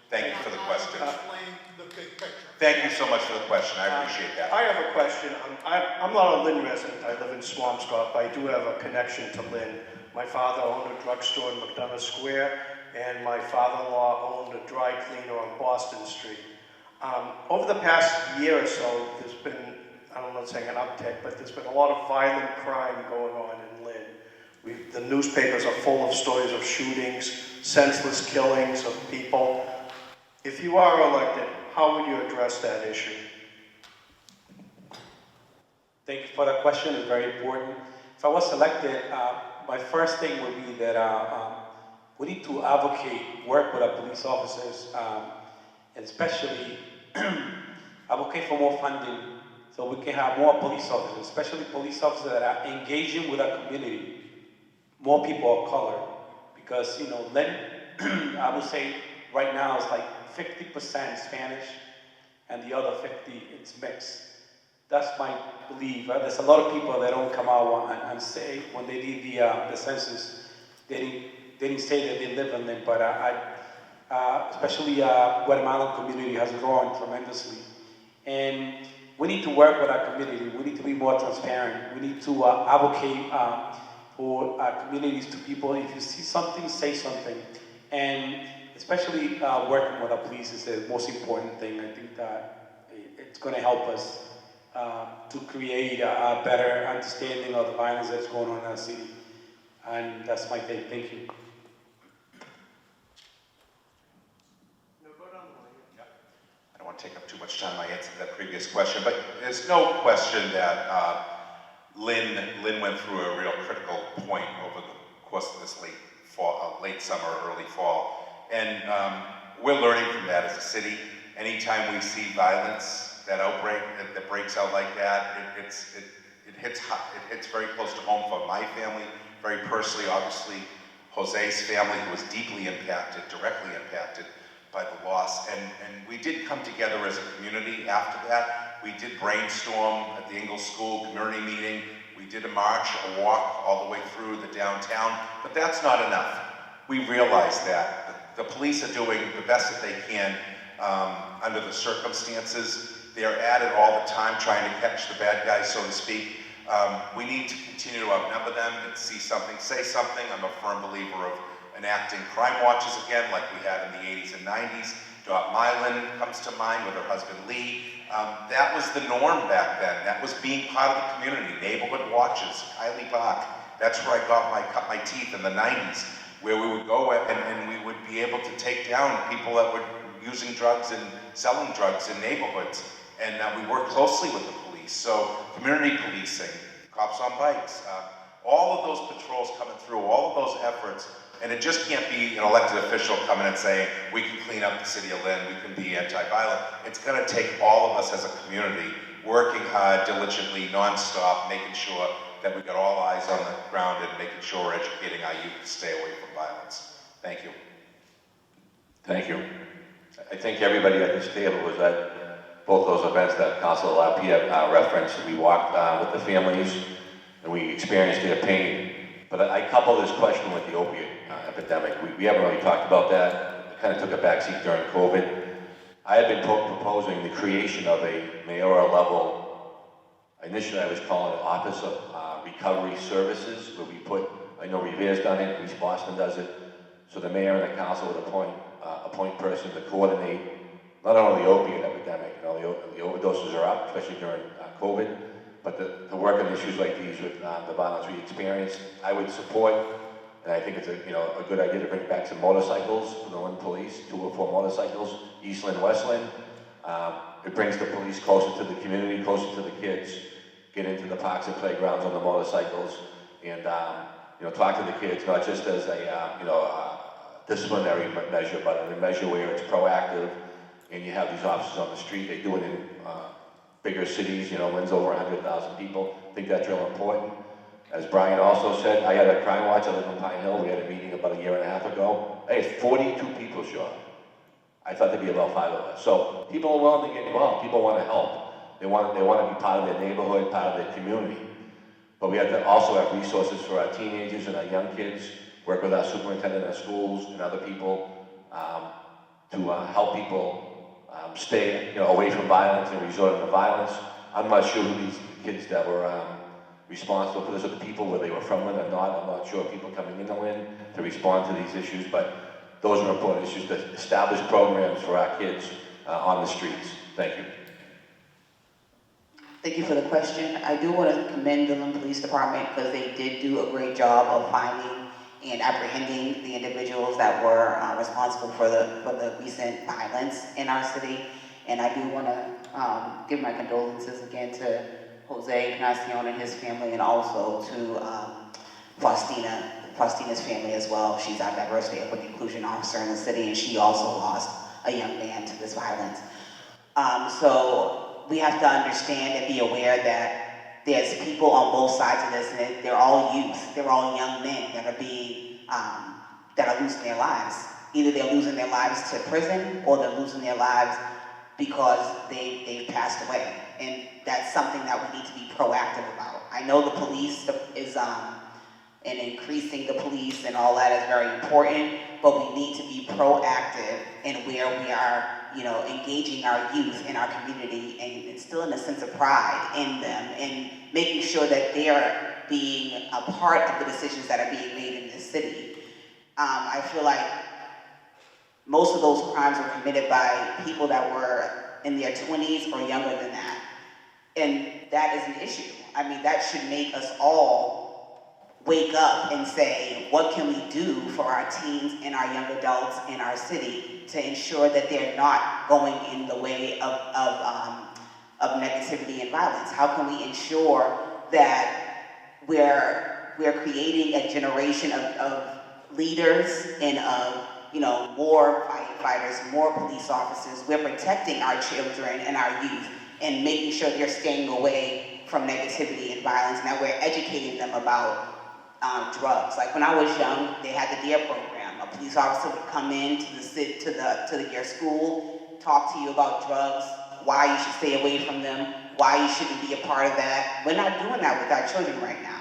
Thank you for the question. Explain the big picture. Thank you so much for the question. I appreciate that. I have a question. I'm not a Lynn resident. I live in Swampscott, but I do have a connection to Lynn. My father owned a drugstore in McDonough Square, and my father-in-law owned a dry cleaner on Boston Street. Over the past year or so, there's been, I'm not saying an uptick, but there's been a lot of violent crime going on in Lynn. The newspapers are full of stories of shootings, senseless killings of people. If you are elected, how would you address that issue? Thank you for that question. It's very important. If I was elected, my first thing would be that we need to advocate, work with our police officers, and especially advocate for more funding so we can have more police officers, especially police officers that are engaging with our community, more people of color. Because, you know, Lynn, I would say right now it's like 50% Spanish and the other 50, it's mixed. That's my belief. There's a lot of people that don't come out and say, when they did the census, they didn't say that they live in Lynn, but especially Guatemalan community has grown tremendously. And we need to work with our community. We need to be more transparent. We need to advocate for our communities to people. If you see something, say something. And especially working with our police is the most important thing. I think that it's going to help us to create a better understanding of the violence that's going on in our city. And that's my thing. Thank you. I don't want to take up too much time. I answered that previous question, but there's no question that Lynn went through a real critical point over the course of this late summer, early fall. And we're learning from that as a city. Anytime we see violence, that outbreak that breaks out like that, it hits very close to home for my family, very personally. Obviously, Jose's family, who was deeply impacted, directly impacted by the loss. And we did come together as a community after that. We did brainstorm at the Ingalls School community meeting. We did a march, a walk all the way through the downtown, but that's not enough. We realize that the police are doing the best that they can under the circumstances. They're at it all the time trying to catch the bad guys, so to speak. We need to continue to outnumber them and see something, say something. I'm a firm believer of enacting crime watches again, like we had in the 80s and 90s. Dot Mylan comes to mind with her husband Lee. That was the norm back then. That was being part of the community. Neighborhood watches, Kylie Park. That's where I cut my teeth in the 90s, where we would go and we would be able to take down people that were using drugs and selling drugs in neighborhoods. And we work closely with the police. So community policing, cops on bikes, all of those patrols coming through, all of those efforts. And it just can't be an elected official coming and saying, we can clean up the city of Lynn, we can be anti-violent. It's going to take all of us as a community working hard, diligently, non-stop, making sure that we got all eyes on the ground and making sure we're educating our youth to stay away from violence. Thank you. Thank you. I think everybody at this table was at both those events that Councilor LaPierre referenced. We walked with the families and we experienced their pain. But I couple this question with the opiate epidemic. We haven't really talked about that. It kind of took a backseat during COVID. I have been proposing the creation of a mayoral level, initially I was calling it Office of Recovery Services, where we put, I know Revere's done it, East Boston does it, so the mayor and the council would appoint a point person to coordinate not only the opiate epidemic, you know, the overdoses are up, especially during COVID, but to work on issues like these with the violence we experience, I would support, and I think it's a good idea to bring back some motorcycles for the Lynn Police, 2 or 4 motorcycles, East Lynn, West Lynn. It brings the police closer to the community, closer to the kids, get into the parks and playgrounds on the motorcycles, and talk to the kids, not just as a disciplinary measure, but in a measure where it's proactive, and you have these officers on the street. They do it in bigger cities, Lynn's over 100,000 people. I think that's real important. As Brian also said, I had a crime watch. I live in Pine Hill. We had a meeting about a year and a half ago. I had 42 people show up. I thought there'd be about 5 of us. So people are willing to get involved. People want to help. They want to be part of their neighborhood, part of their community. But we have to also have resources for our teenagers and our young kids, work with our superintendent of schools and other people to help people stay away from violence and resort to violence. I'm not sure who these kids that were responsible for this are the people, where they were from Lynn or not. I'm not sure people coming into Lynn to respond to these issues, but those are important issues, to establish programs for our kids on the streets. Thank you. Thank you for the question. I do want to commend the Lynn Police Department because they did do a great job of finding and apprehending the individuals that were responsible for the recent violence in our city. And I do want to give my condolences again to Jose Ignacion and his family, and also to Faustina's family as well. She's our diversity, equity, inclusion officer in the city, and she also lost a young man to this violence. So we have to understand and be aware that there's people on both sides of this, and they're all youth, they're all young men that are being, that are losing their lives. Either they're losing their lives to prison, or they're losing their lives because they've passed away. And that's something that we need to be proactive about. I know the police is, and increasing the police and all that is very important, but we need to be proactive in where we are, engaging our youth in our community and instilling a sense of pride in them and making sure that they are being a part of the decisions that are being made in this city. I feel like most of those crimes were committed by people that were in their 20s or younger than that. And that is an issue. I mean, that should make us all wake up and say, what can we do for our teens and our young adults in our city to ensure that they're not going in the way of negativity and violence? How can we ensure that we're creating a generation of leaders and of more firefighters, more police officers? We're protecting our children and our youth and making sure they're staying away from negativity and violence, and that we're educating them about drugs. Like when I was young, they had the DAV program. A police officer would come in to your school, talk to you about drugs, why you should stay away from them, why you shouldn't be a part of that. We're not doing that with our children right now.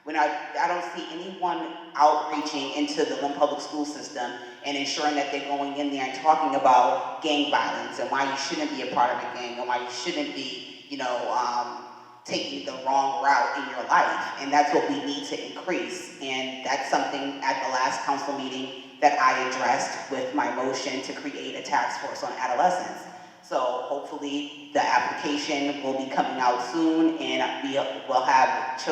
I don't see anyone outreaching into the Lynn public school system and ensuring that they're going in there and talking about gang violence and why you shouldn't be a part of a gang and why you shouldn't be, taking the wrong route in your life. And that's what we need to increase. And that's something at the last council meeting that I addressed with my motion to create a task force on adolescence. So hopefully the application will be coming out soon, and we will have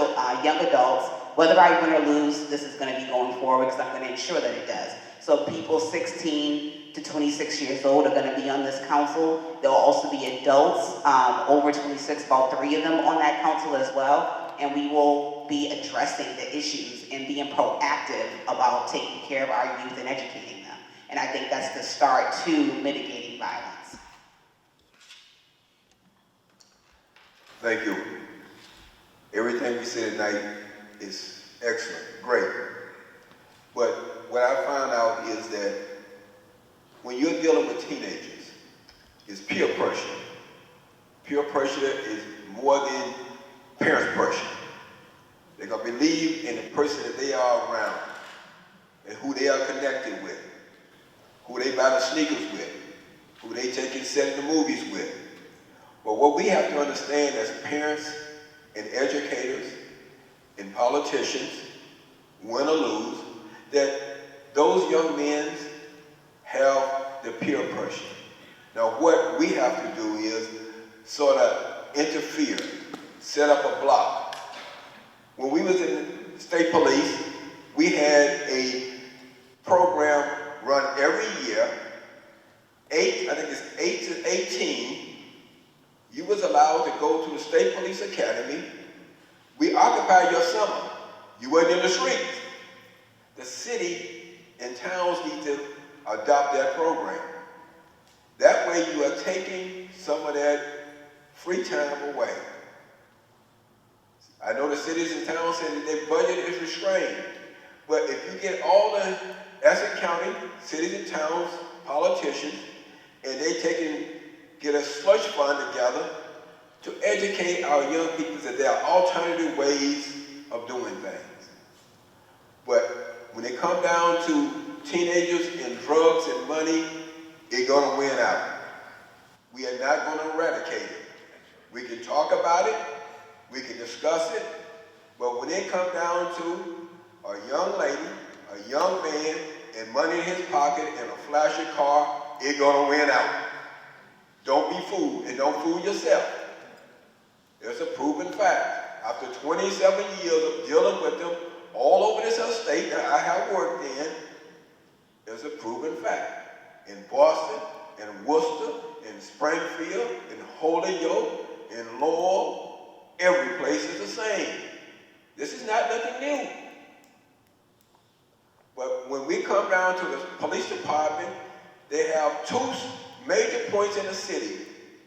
young adults. Whether I win or lose, this is going to be going forward because I'm going to ensure that it does. So people 16 to 26 years old are going to be on this council. There will also be adults over 26, about 3 of them on that council as well. And we will be addressing the issues and being proactive about taking care of our youth and educating them. And I think that's the start to mitigating violence. Thank you. Everything we said tonight is excellent, great. But what I found out is that when you're dealing with teenagers, it's peer pressure. Peer pressure is more than parents' pressure. They're going to believe in the person that they are around and who they are connected with, who they buy the sneakers with, who they take and sit in the movies with. But what we have to understand as parents and educators and politicians, win or lose, that those young men have the peer pressure. Now what we have to do is sort of interfere, set up a block. When we was in state police, we had a program run every year, I think it's 8 to 18. You was allowed to go to the State Police Academy. We occupied your summer. You weren't in the streets. The city and towns need to adopt that program. That way you are taking some of that free time away. I know the cities and towns say that their budget is restrained, but if you get all the Essex County, cities and towns, politicians, and get a slush fund together to educate our young people that there are alternative ways of doing things. But when it comes down to teenagers and drugs and money, it's gonna win out. We are not gonna eradicate it. We can talk about it, we can discuss it, but when it comes down to a young lady, a young man, and money in his pocket and a flashy car, it's gonna win out. Don't be fooled, and don't fool yourself. It's a proven fact. After 27 years of dealing with them all over this state that I have worked in, it's a proven fact. In Boston, in Worcester, in Springfield, in Holyoke, in Lowell, every place is the same. This is not nothing new. But when we come down to the police department, they have two major points in the city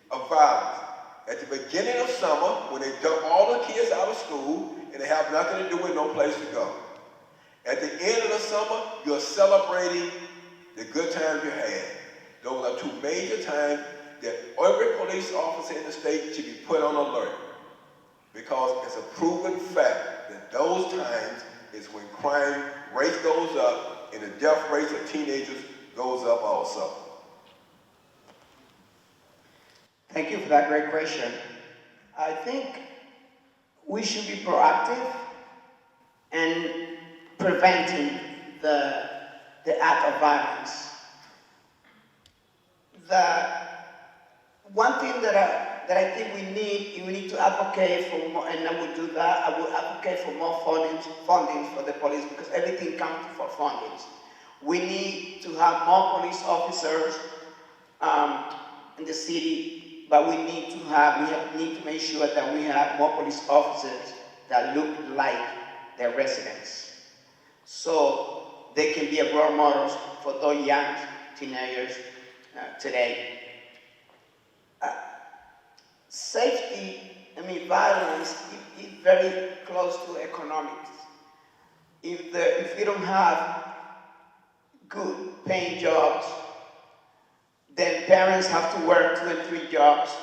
of violence. At the beginning of summer, when they dump all the kids out of school and they have nothing to do with no place to go. At the end of the summer, you're celebrating the good times you had. Those are two major times that every police officer in the state should be put on alert, because it's a proven fact that those times is when crime rate goes up and the death rates of teenagers goes up also. Thank you for that great question. I think we should be proactive in preventing the act of violence. The one thing that I think we need to advocate for more, and I would do that, I would advocate for more funding for the police, because everything comes for funding. We need to have more police officers in the city, but we need to make sure that we have more police officers that look like their residents, so they can be a role models for those young teenagers today. Safety, violence is very close to economics. If you don't have good paying jobs, then parents have to work 2 and 3 jobs.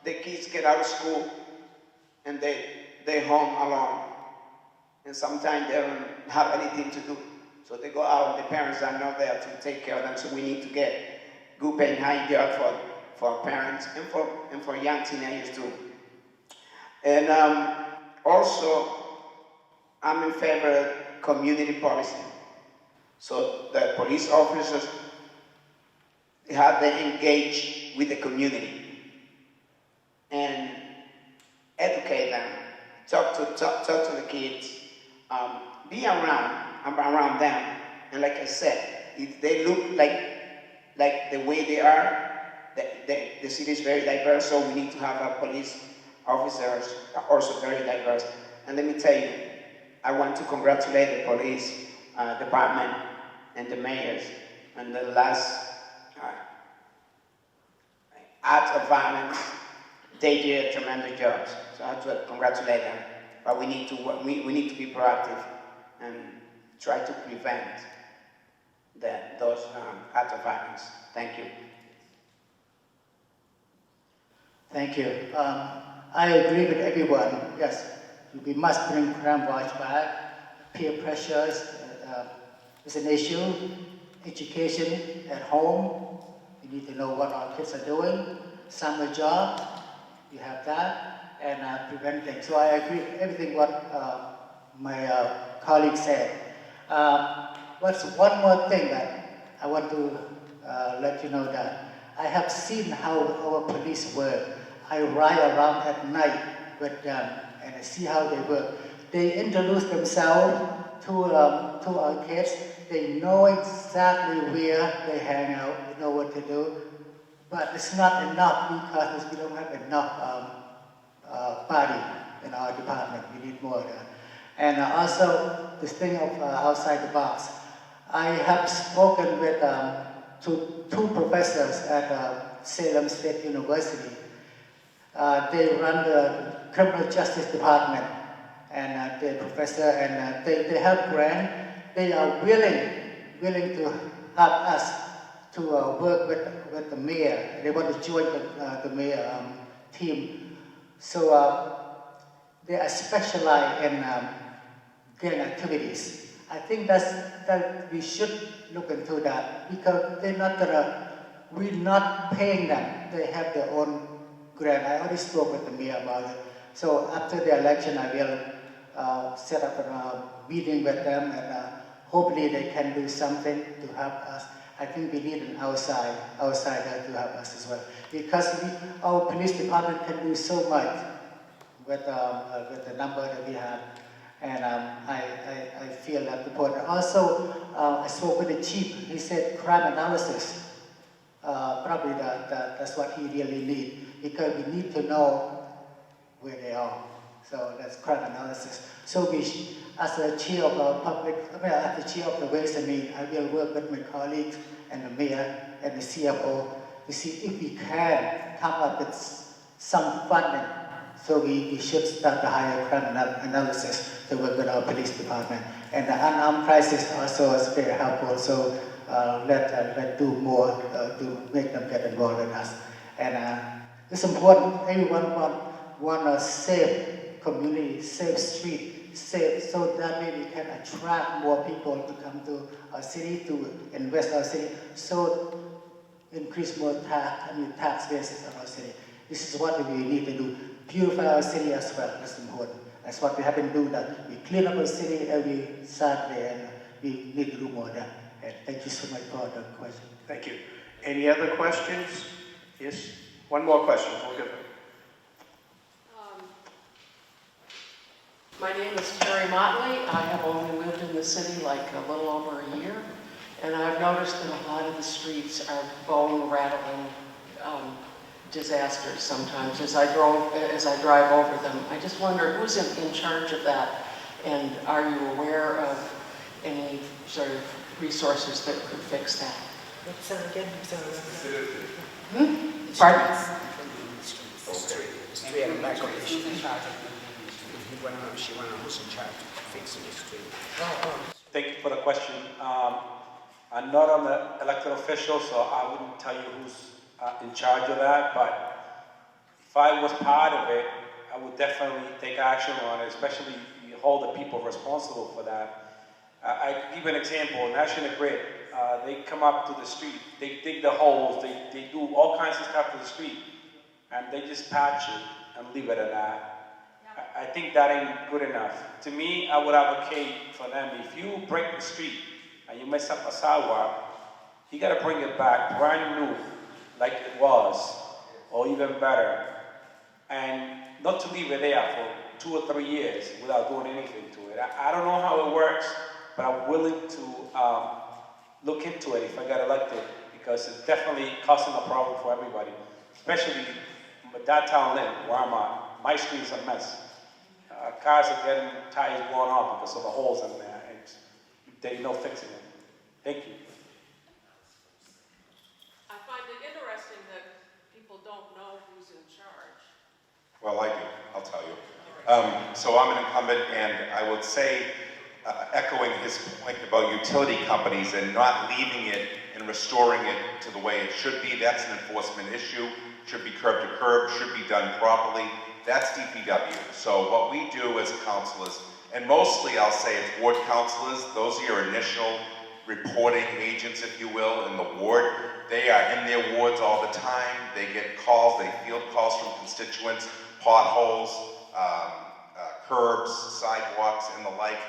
The kids get out of school and they're home alone. And sometimes they don't have anything to do. So they go out and the parents are not there to take care of them. So we need to get good paying high jobs for parents and for young teenagers too. And also, I'm in favor of community policing. So the police officers they engage with the community and educate them, talk to the kids, be around them. And like I said, if they look like the way they are, the city is very diverse, so we need to have our police officers are also very diverse. And let me tell you, I want to congratulate the police department and the mayors on the last act of violence. They did tremendous jobs, so I have to congratulate them. But we need to be proactive and try to prevent those acts of violence. Thank you. Thank you. I agree with everyone. Yes, we must bring crime watch back. Peer pressures is an issue. Education at home. We need to know what our kids are doing. Summer job, you have that, and preventing. So I agree with everything what my colleague said. What's one more thing that I want to let you know that I have seen how our police work. I ride around at night with them and see how they work. They introduce themselves to our kids. They know exactly where they hang out, they know what to do. But it's not enough because we don't have enough body in our department. We need more of that. And also, this thing of outside the box. I have spoken with to 2 professors at Salem State University. They run the criminal justice department, and they're professor, and they help grant. They are willing to help us to work with the mayor. They want to join the mayor team. So they are specialized in gang activities. I think that we should look into that because we're not paying them. They have their own grant. I already spoke with the mayor about it. So after the election, I will set up a meeting with them, and hopefully they can do something to help us. I think we need an outsider to help us as well, because our police department can do so much with the number that we have. And I feel that important. Also, I spoke with the chief. He said crime analysis. Probably that's what he really needs, because we need to know where they are. So that's crime analysis. So as the chair of as the chair of the Ways and Means, I will work with my colleagues and the mayor and the CFO to see if we can come up with some funding. So we should start the higher crime analysis to work with our police department. And the unarmed crisis also is very helpful. So let's do more to make them get involved with us. And it's important. Everyone want a safe community, safe street, safe, so that way we can attract more people to come to our city, to invest our city, so increase more tax basis on our city. This is what we need to do. Beautify our city as well. That's important. That's what we have been doing. That we clean up our city every Saturday, and we need to do more of that. And thank you so much for the question. Thank you. Any other questions? Yes. One more question. We'll give it. My name is Terry Motley. I have only lived in the city like a little over a year, and I've noticed that a lot of the streets are bone-rattling disasters sometimes as I drive over them. I just wonder who's in charge of that, and are you aware of any sort of resources that could fix that? Pardon? Thank you for the question. I'm not on the elected official, so I wouldn't tell you who's in charge of that, but if I was part of it, I would definitely take action on it, especially you hold the people responsible for that. I give an example. National Grid, they come up to the street, they dig the holes, they do all kinds of stuff to the street, and they just patch it and leave it at that. I think that ain't good enough. To me, I would advocate for them, if you break the street and you mess up a sidewalk, you gotta bring it back brand new, like it was, or even better. And not to leave it there for 2 or 3 years without doing anything to it. I don't know how it works, but I'm willing to look into it if I get elected, because it's definitely causing a problem for everybody, especially downtown Lynn, where I'm at. My street is a mess. Cars are getting tires blown off because of the holes in there, and there's no fixing it. Thank you. I find it interesting that people don't know who's in charge. Well, I do. I'll tell you. So I'm an incumbent, and I would say, echoing his point about utility companies and not leaving it and restoring it to the way it should be, that's an enforcement issue. Should be curb to curb, should be done properly. That's DPW. So what we do as councilors, and mostly I'll say it's ward councilors, those are your initial reporting agents, if you will, in the ward. They are in their wards all the time. They get calls, they field calls from constituents, potholes, curbs, sidewalks, and the like.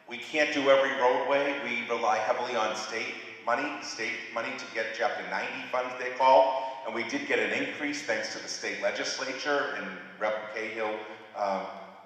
We can't do every roadway. We rely heavily on state money to get Chapter 90 funds, they call. And we did get an increase thanks to the state legislature, and Rep. Cahill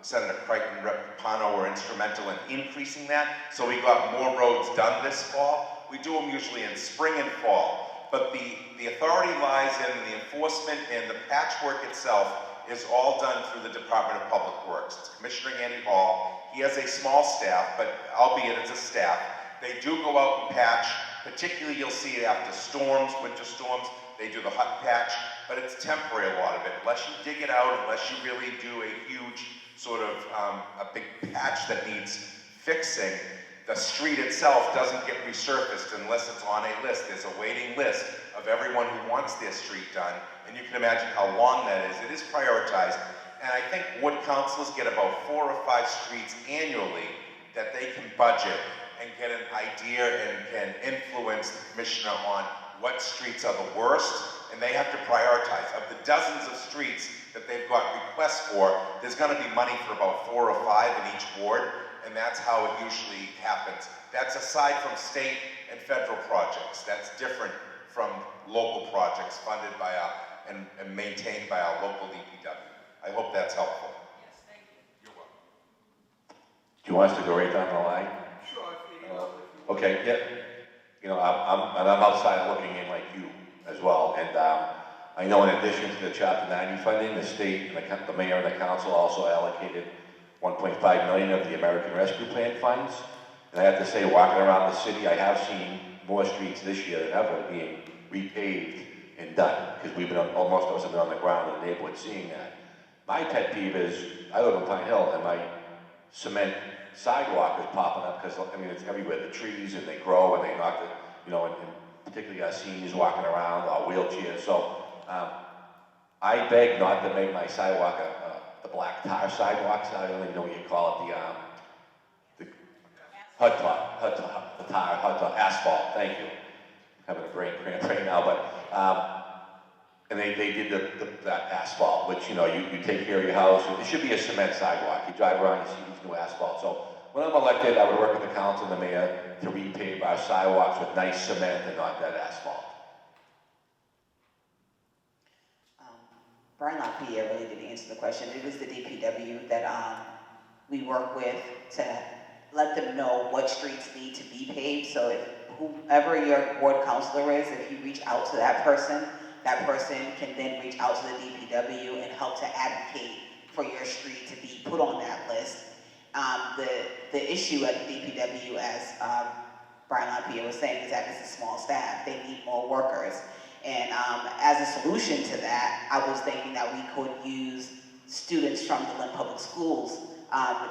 Senator Crichton, Rep. Capano were instrumental in increasing that, so we got more roads done this fall. We do them usually in spring and fall, but the authority lies in the enforcement, and the patchwork itself is all done through the Department of Public Works. It's Commissioner Andy Hall. He has a small staff, but albeit it's a staff. They do go out and patch, particularly you'll see it after storms, winter storms. They do the hot patch, but it's temporary, a lot of it. Unless you dig it out, unless you really do a huge sort of a big patch that needs fixing, the street itself doesn't get resurfaced unless it's on a list. There's a waiting list of everyone who wants their street done, and you can imagine how long that is. It is prioritized, and I think ward councilors get about 4 or 5 streets annually that they can budget and get an idea and can influence the commissioner on what streets are the worst, and they have to prioritize. Of the dozens of streets that they've got requests for, there's going to be money for about 4 or 5 in each ward, and that's how it usually happens. That's aside from state and federal projects. That's different from local projects funded by and maintained by our local DPW. I hope that's helpful. Yes, thank you. You're welcome. Do you want us to go right down the line? Sure, if you Okay, yeah. You know, I'm outside looking in like you as well, and I know in addition to the Chapter 90 funding, the state and the mayor and the council also allocated $1.5 million of the American Rescue Plan funds. And I have to say, walking around the city, I have seen more streets this year than ever being repaved and done, because we've been most of us have been on the ground in the neighborhood seeing that. My pet peeve is, I live on Pine Hill, and my cement sidewalk is popping up because, I mean, it's everywhere. The trees, and they grow, and they knock the, you know, and particularly our seniors walking around, our wheelchairs. So I beg not to make my sidewalk the black tar sidewalks. I don't even know what you call it, the hot top, the tar, hot top, asphalt. Thank you. I'm having a brain cramp right now, but and they did that asphalt, which, you know, you take care of your house. It should be a cement sidewalk. You drive around, you see these new asphalt. So when I'm elected, I would work with the council and the mayor to repave our sidewalks with nice cement and not that asphalt. Brian LaPierre really didn't answer the question. It was the DPW that we work with to let them know what streets need to be paved. So if whoever your ward counselor is, if you reach out to that person can then reach out to the DPW and help to advocate for your street to be put on that list. The issue at the DPW, as Brian LaPierre was saying, is that it's a small staff. They need more workers. And as a solution to that, I was thinking that we could use students from the Lynn Public Schools,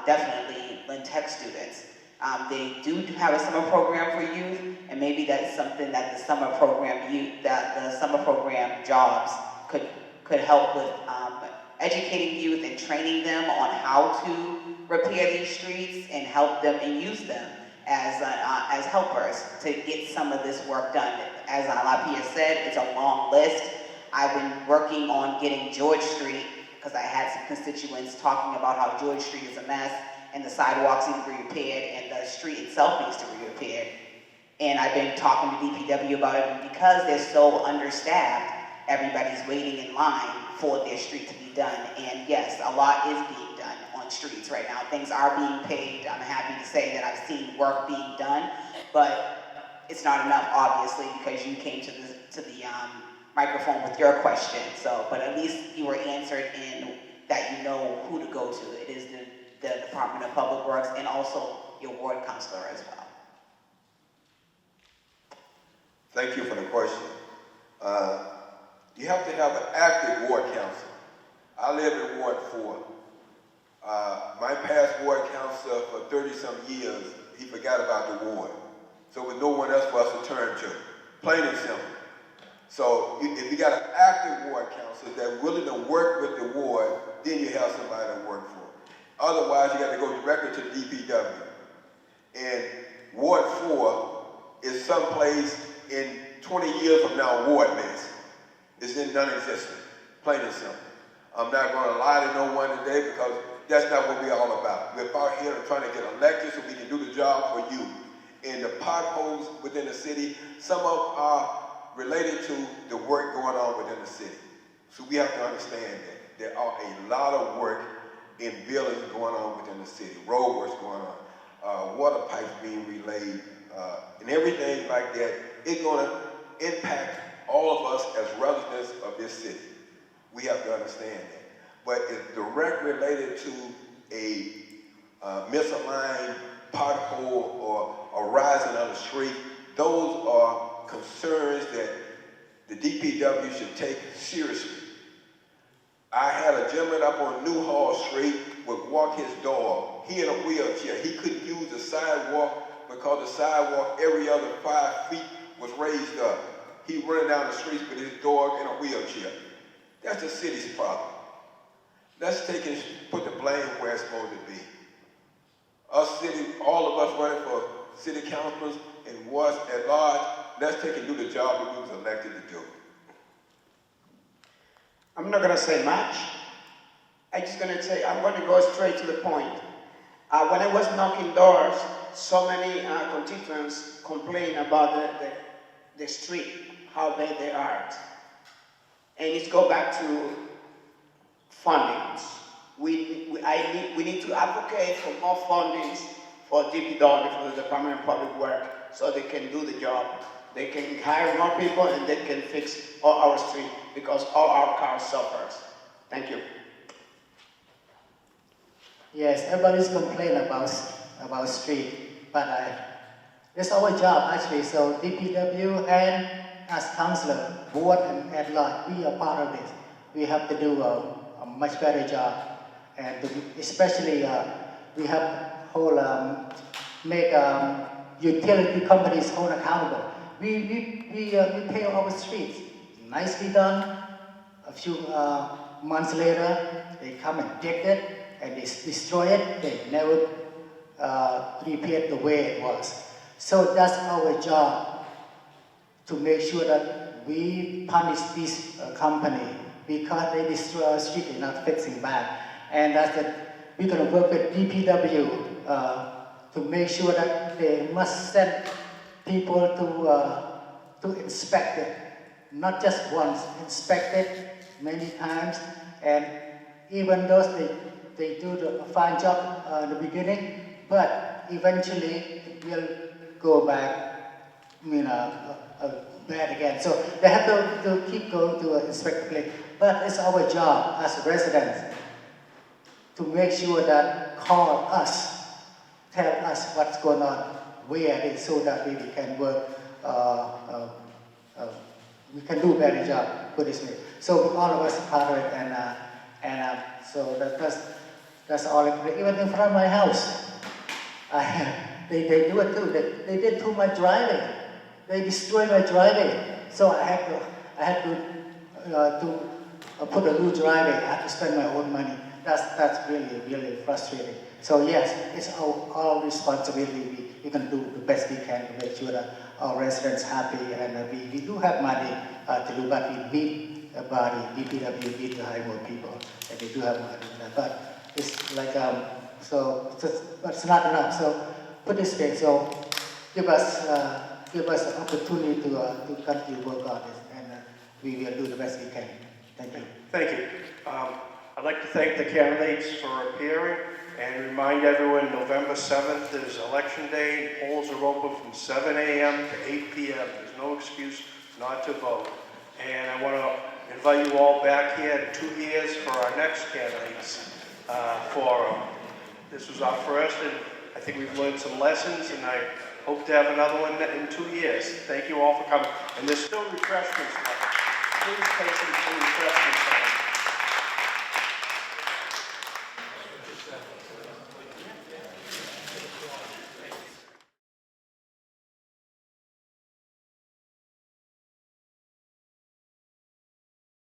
definitely Lynn Tech students. They do have a summer program for youth, and maybe that's something that the summer program jobs could help with educating youth and training them on how to repair these streets and help them and use them as helpers to get some of this work done. As LaPierre said, it's a long list. I've been working on getting George Street, because I had some constituents talking about how George Street is a mess and the sidewalks need to be repaired and the street itself needs to be repaired. And I've been talking to DPW about it, and because they're so understaffed, everybody's waiting in line for their street to be done. And yes, a lot is being done on streets right now. Things are being paved. I'm happy to say that I've seen work being done, but it's not enough, obviously, because you came to the microphone with your question. So, but at least you were answered in that you know who to go to. It is the Department of Public Works and also your ward counselor as well. Thank you for the question. You have to have an active ward council. I live in Ward 4. My past ward counselor for 30-some years, he forgot about the ward. So with no one else for us to turn to, plain and simple. So if you got an active ward council that's willing to work with the ward, then you have somebody to work for. Otherwise, you got to go directly to DPW. And Ward 4 is someplace in 20 years from now, ward mess. It's in non-existent, plain and simple. I'm not going to lie to no one today because that's not what we're all about. We're out here trying to get elected so we can do the job for you. And the potholes within the city, some of them are related to the work going on within the city. So we have to understand that there are a lot of work in buildings going on within the city, road works going on, water pipes being relayed, and everything like that. It's going to impact all of us as residents of this city. We have to understand that. But it's directly related to a misaligned pothole or a rising of the street. Those are concerns that the DPW should take seriously. I had a gentleman up on Newhall Street would walk his dog. He in a wheelchair. He couldn't use the sidewalk because the sidewalk every other 5 feet was raised up. He running down the streets with his dog in a wheelchair. That's the city's problem. Let's take and put the blame where it's supposed to be. Us city, all of us running for city councilors and wards at large, let's take and do the job that we was elected to do. I'm not going to say much. I'm just going to say, I'm going to go straight to the point. When I was knocking doors, so many constituents complain about the street, how bad they are. And it's go back to fundings. We need to advocate for more fundings for DPW, for the Department of Public Works, so they can do the job. They can hire more people and they can fix all our street because all our cars suffers. Thank you. Yes, everybody's complaining about street, but it's our job actually. So DPW and as councillor, board and at large, we are part of this. We have to do a much better job, and especially we have whole make utility companies hold accountable. We pay our streets. Nicely done. A few months later, they come and dig it and they destroy it. They never repair the way it was. So that's our job to make sure that we punish this company because they destroy our street. They're not fixing back, and that's that. We're going to work with DPW to make sure that they must send people to inspect it, not just once, inspect it many times, and even though they do a fine job in the beginning, but eventually it will go back, bad again. So they have to keep going to inspect the place, but it's our job as residents to make sure that call us, tell us what's going on, where it is, so that we can work, we can do a better job, put this way. So all of us are part of it, and so that's all. Even in front of my house, they do it too. They did too much driving. They destroyed my driveway. So I had to put a new driveway. I had to spend my own money. That's really, really frustrating. So yes, it's our responsibility. We're going to do the best we can to make sure that our residents happy, and we do have money to do, but we need a body. DPW need to hire more people, and they do have money. But it's like but it's not enough. So put this way. So give us an opportunity to continue to work on this, and we will do the best we can. Thank you. Thank you. I'd like to thank the candidates for appearing and remind everyone November 7th is election day. Polls are open from 7 a.m. to 8 p.m. There's no excuse not to vote. And I want to invite you all back here in 2 years for our next candidates forum. This was our first, and I think we've learned some lessons, and I hope to have another one in 2 years. Thank you all for coming. And there's still refreshments left. Please take some refreshments.